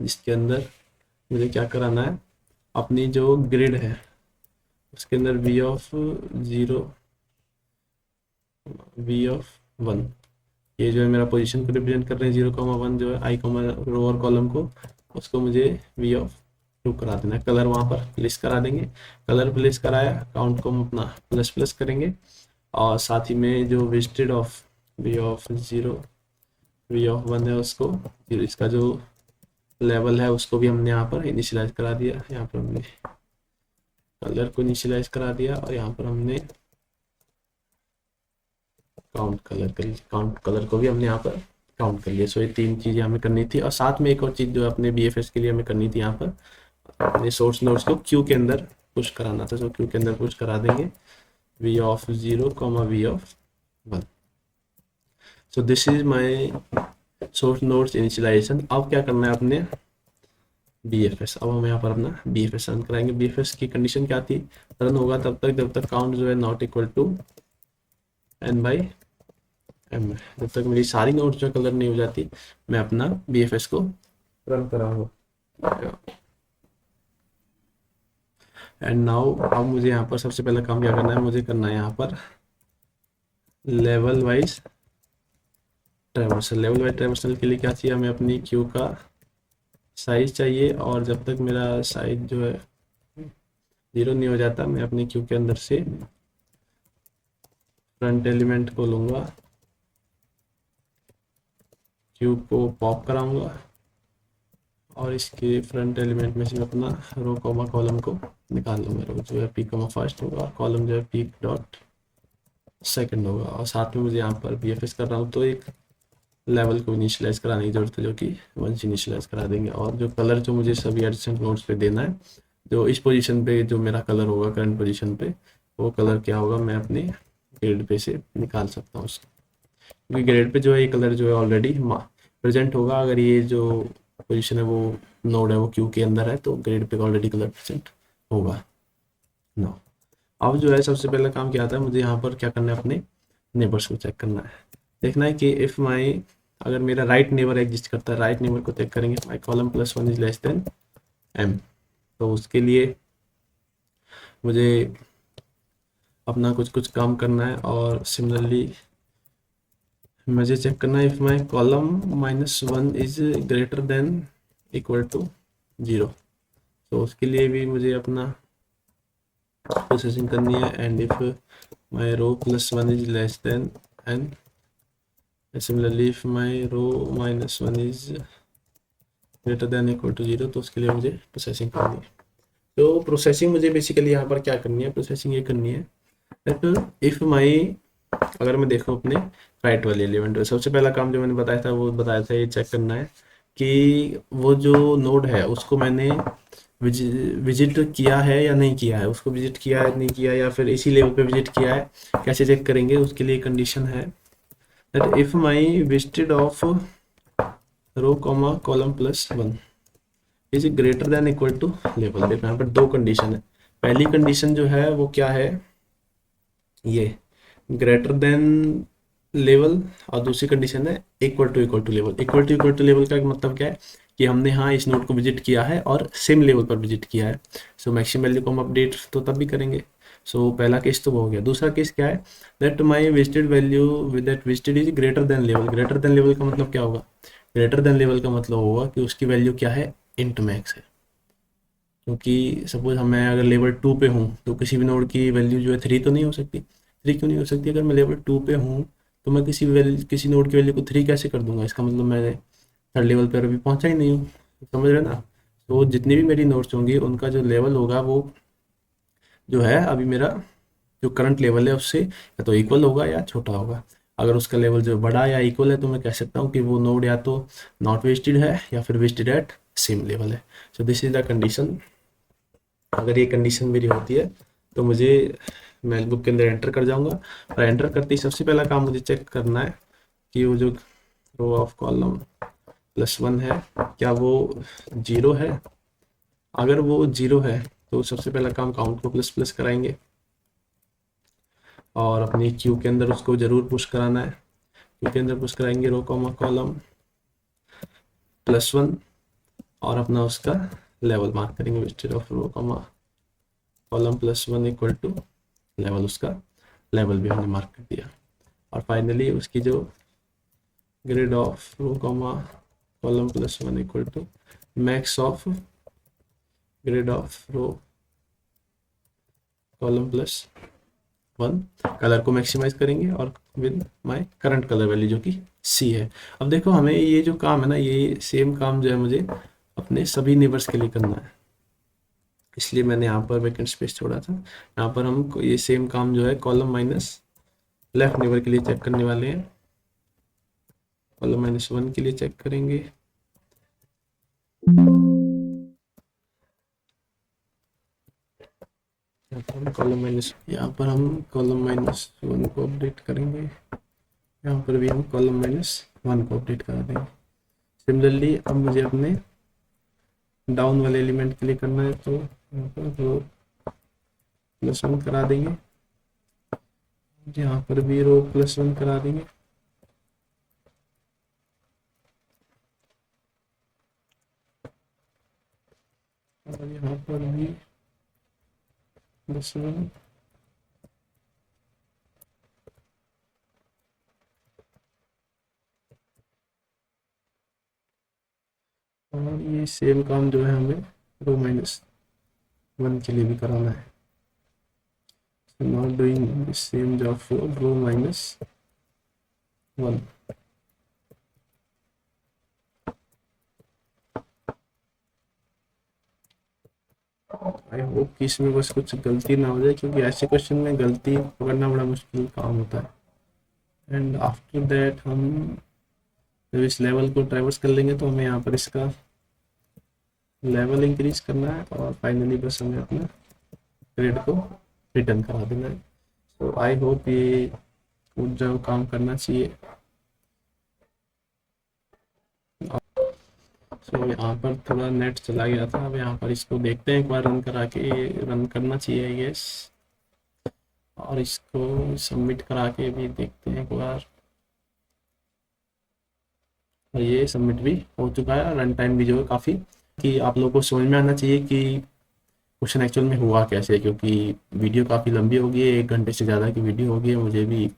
जिसके अंदर मुझे क्या कराना है, अपनी जो ग्रिड है उसके अंदर v ऑफ 0, v ऑफ 1, ये जो है मेरा पोजीशन को रिप्रेजेंट कर रहे हैं। 0,1 जो है आई कॉमा रो और कॉलम को, उसको मुझे v ऑफ 2 करा देना है। कलर वहाँ पर प्लेस करा देंगे। कलर प्लेस कराया, काउंट को हम अपना प्लस प्लस करेंगे। और साथ ही में जो visited of v of 0, v of 1 है उसको, इसका जो लेवल है उसको भी हमने यहाँ पर इनिशियलाइज करा दिया। यहाँ पर हमने कलर को इनिशियलाइज करा दिया और यहाँ पर हमने काउंट कलर को भी हमने यहाँ पर काउंट कर लिया। सो ये 3 चीज़ें हमें करनी थी। और साथ में एक और चीज़ जो है अपने BFS के लिए हमें करनी थी, यहाँ पर अपने सोर्स नोड्स को क्यू के अंदर पुश कराना था। सो क्यू के अंदर पुश करा देंगे v of 0, v of 1। So this is my source nodes initialisation. अब क्या करना है अपने BFS। अब हम यहाँ पर अपना BFS रन कराएंगे। BFS की कंडीशन क्या थी, रन होगा तब तक जब तक काउंट जो है नॉट इक्वल टू n/m। जब तक मेरी सारी नोट्स जो कलर नहीं हो जाती, मैं अपना BFS को रन कराऊंगा। एंड नाउ अब मुझे यहाँ पर सबसे पहला काम क्या करना है, मुझे करना है यहाँ पर level wise traversal. Level wise traversal के लिए क्या चाहिए, हमें अपनी क्यू का साइज चाहिए। और जब तक मेरा साइज जो है 0 नहीं हो जाता, मैं अपनी क्यू के अंदर से फ्रंट एलिमेंट को लूँगा, क्यू को पॉप कराऊंगा और इसके फ्रंट एलिमेंट में से अपना रो कॉमा कॉलम को निकाल लूँगा। रो जो है p कॉमा फर्स्ट होगा, कॉलम जो है p डॉट सेकंड होगा। और साथ में मुझे यहाँ पर BFS कर रहा हूँ तो एक लेवल को इनिशियलाइज कराने की जरूरत है, जो कि 1 से इनिशियलाइज करा देंगे। और जो कलर जो मुझे सभी एडजेसेंट नोड्स पे देना है, जो इस पोजीशन पे जो मेरा कलर होगा करंट पोजीशन पे, वो कलर क्या होगा मैं अपने ग्रिड पे से निकाल सकता हूँ उसको। क्योंकि ग्रिड पे जो है ये कलर जो है ऑलरेडी प्रेजेंट होगा। अगर ये जो पोजीशन है वो नोड है वो क्यू के अंदर है, तो ग्रिड पे ऑलरेडी कलर प्रेजेंट होगा। नो, अब जो है सबसे पहला काम क्या आता है, मुझे यहाँ पर क्या करना है, अपने नेबर्स को चेक करना है। देखना है कि इफ़ माई, अगर मेरा राइट नेबर एग्जिस्ट करता है, राइट नेबर को चेक करेंगे, my column plus 1 is less than m। तो उसके लिए मुझे अपना कुछ काम करना है। और सिमिलरली मुझे चेक करना है if my column -1 is greater than equal to 0। तो उसके लिए भी मुझे अपना प्रोसेसिंग करनी है। And if my row +1 is less than n, similarly if my row -1 is greater than equal to 0, तो उसके लिए मुझे प्रोसेसिंग करनी है। तो प्रोसेसिंग मुझे बेसिकली यहाँ पर क्या करनी है, प्रोसेसिंग ये करनी है दैट इफ माई, अगर मैं देखूँ अपने राइट वाले एलिमेंट, सबसे पहला काम जो मैंने बताया था वो बताया था ये चेक करना है कि वो जो नोड है उसको मैंने विजिट किया है या नहीं किया है, उसको विजिट किया है नहीं किया, या फिर इसी लेवल पे विजिट किया है, कैसे चेक करेंगे। उसके लिए कंडीशन है that if my visited of row comma column +1 is greater than equal to level. देखो यहाँ पर 2 कंडीशन है। पहली कंडीशन जो है वो क्या है, ये ग्रेटर देन लेवल, और दूसरी कंडीशन है equal to level. Equal to level का मतलब क्या है कि हमने हाँ इस नोड को विजिट किया है और सेम लेवल पर विजिट किया है। सो मैक्सिमम वैल्यू को हम अपडेट तो तब भी करेंगे। सो पहला केस तो वो हो गया। दूसरा केस क्या है, that my visited value with that visited is greater then level. Greater than level का मतलब क्या होगा, ग्रेटर देन लेवल का मतलब होगा कि उसकी वैल्यू क्या है, इंट मैक्स है। क्योंकि सपोज मैं अगर लेवल 2 पे हूँ तो किसी भी नोड की वैल्यू जो है 3 तो नहीं हो सकती। 3 क्यों नहीं हो सकती, अगर मैं लेवल 2 पे हूँ तो मैं किसी नोड की वैल्यू को 3 कैसे कर दूंगा, इसका मतलब मैं थर्ड लेवल पर अभी पहुँचा ही नहीं हूँ। समझ रहे ना। तो जितनी भी मेरी नोट्स होंगी उनका जो लेवल होगा वो जो है अभी मेरा जो करंट लेवल है उससे या तो इक्वल होगा या छोटा होगा। अगर उसका लेवल जो बड़ा या इक्वल है तो मैं कह सकता हूँ कि वो नोड या तो नॉट वेस्टेड है या फिर वेस्टेड एट सेम लेवल है। सो दिस इज द कंडीशन। अगर ये कंडीशन मेरी होती है तो मुझे मैकबुक के अंदर एंटर कर जाऊंगा, और एंटर करते ही सबसे पहला काम मुझे चेक करना है कि वो जो रो ऑफ कॉलम +1 है क्या वो 0 है। अगर वो 0 है तो सबसे पहला काम काउंट को प्लस प्लस कराएंगे और अपनी क्यू के अंदर उसको जरूर पुश कराना है। क्यू के अंदर पुश कराएंगे रो कॉमा कॉलम +1 और अपना उसका लेवल मार्क करेंगे visited of row comma column +1 equal to level, उसका लेवल भी हमने मार्क कर दिया। और फाइनली उसकी जो grade of row comma column +1 equal to max of grade of row column +1। Colour को मैक्सिमाइज करेंगे और with my current colour value जो कि सी है। अब देखो हमें ये जो काम है ना, ये सेम काम जो है मुझे अपने सभी नेबर्स के लिए करना है, इसलिए मैंने यहाँ पर वैकेंट स्पेस छोड़ा था। यहाँ पर हम ये सेम काम जो है कॉलम माइनस लेफ्ट नेबर के लिए चेक करने वाले हैं। कॉलम -1 के लिए चेक करेंगे। यहाँ पर हम कॉलम -1 को अपडेट करेंगे। यहाँ पर भी हम कॉलम -1 को अपडेट करा देंगे। सिमिलरली अब मुझे अपने डाउन वाले एलिमेंट के लिए करना है, तो यहाँ पर रो +1 करा देंगे, यहाँ पर भी रो +1 करा देंगे। और यहाँ पर भी +1। और ये सेम काम जो है हमें रो -1 के लिए भी कराना है। Not doing the same job for row -1। I hope कि इसमें बस कुछ गलती ना हो जाए, क्योंकि ऐसे क्वेश्चन में गलती पकड़ना बड़ा मुश्किल काम होता है। एंड आफ्टर दैट हम जब इस लेवल को ट्रैवर्स कर लेंगे तो हमें यहाँ पर इसका लेवल इंक्रीज करना है और फाइनली बस हमें अपना ग्रेड को रिटर्न करा देना है। तो आई होप ये कोड जो काम करना चाहिए। तो यहाँ पर थोड़ा नेट चला गया था, अब यहाँ पर इसको देखते हैं एक बार रन करा के, रन करना चाहिए आई गेस, और इसको सबमिट करा के भी देखते हैं एक बार। और ये सबमिट भी हो चुका है। रन टाइम भी जो है काफ़ी, कि आप लोगों को समझ में आना चाहिए कि क्वेश्चन एक्चुअल में हुआ कैसे, क्योंकि वीडियो काफ़ी लंबी हो गई है, 1 घंटे से ज़्यादा की वीडियो हो गई है। मुझे भी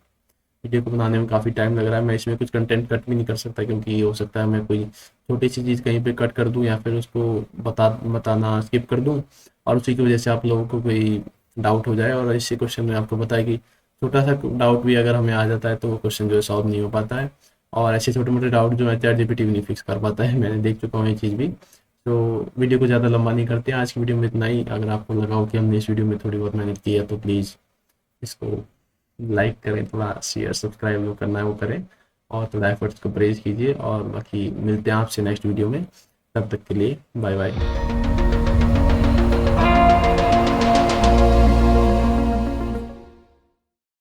वीडियो को बनाने में काफ़ी टाइम लग रहा है। मैं इसमें कुछ कंटेंट कट भी नहीं कर सकता, क्योंकि हो सकता है मैं कोई छोटी सी चीज़ कहीं पे कट कर दूं या फिर उसको बताना स्किप कर दूं, और उसी की वजह से आप लोगों को कोई डाउट हो जाए। और इसी क्वेश्चन में आपको पता है कि छोटा सा डाउट भी अगर हमें आ जाता है तो वो क्वेश्चन जो है सॉल्व नहीं हो पाता है, और ऐसे छोटे मोटे डाउट जो है ChatGPT भी नहीं फिक्स कर पाता है। मैंने देख चुका हूँ ये चीज़ भी। तो वीडियो को ज़्यादा लंबा नहीं करते हैं, आज की वीडियो में इतना ही। अगर आपको लगा हो कि हमने इस वीडियो में थोड़ी बहुत मेहनत की है तो प्लीज़ इसको लाइक करें, थोड़ा शेयर सब्सक्राइब जो करना है वो करें, और थोड़ा एफर्ट्स को प्रेज कीजिए। और बाकी मिलते हैं आपसे नेक्स्ट वीडियो में, तब तक के लिए बाय बाय।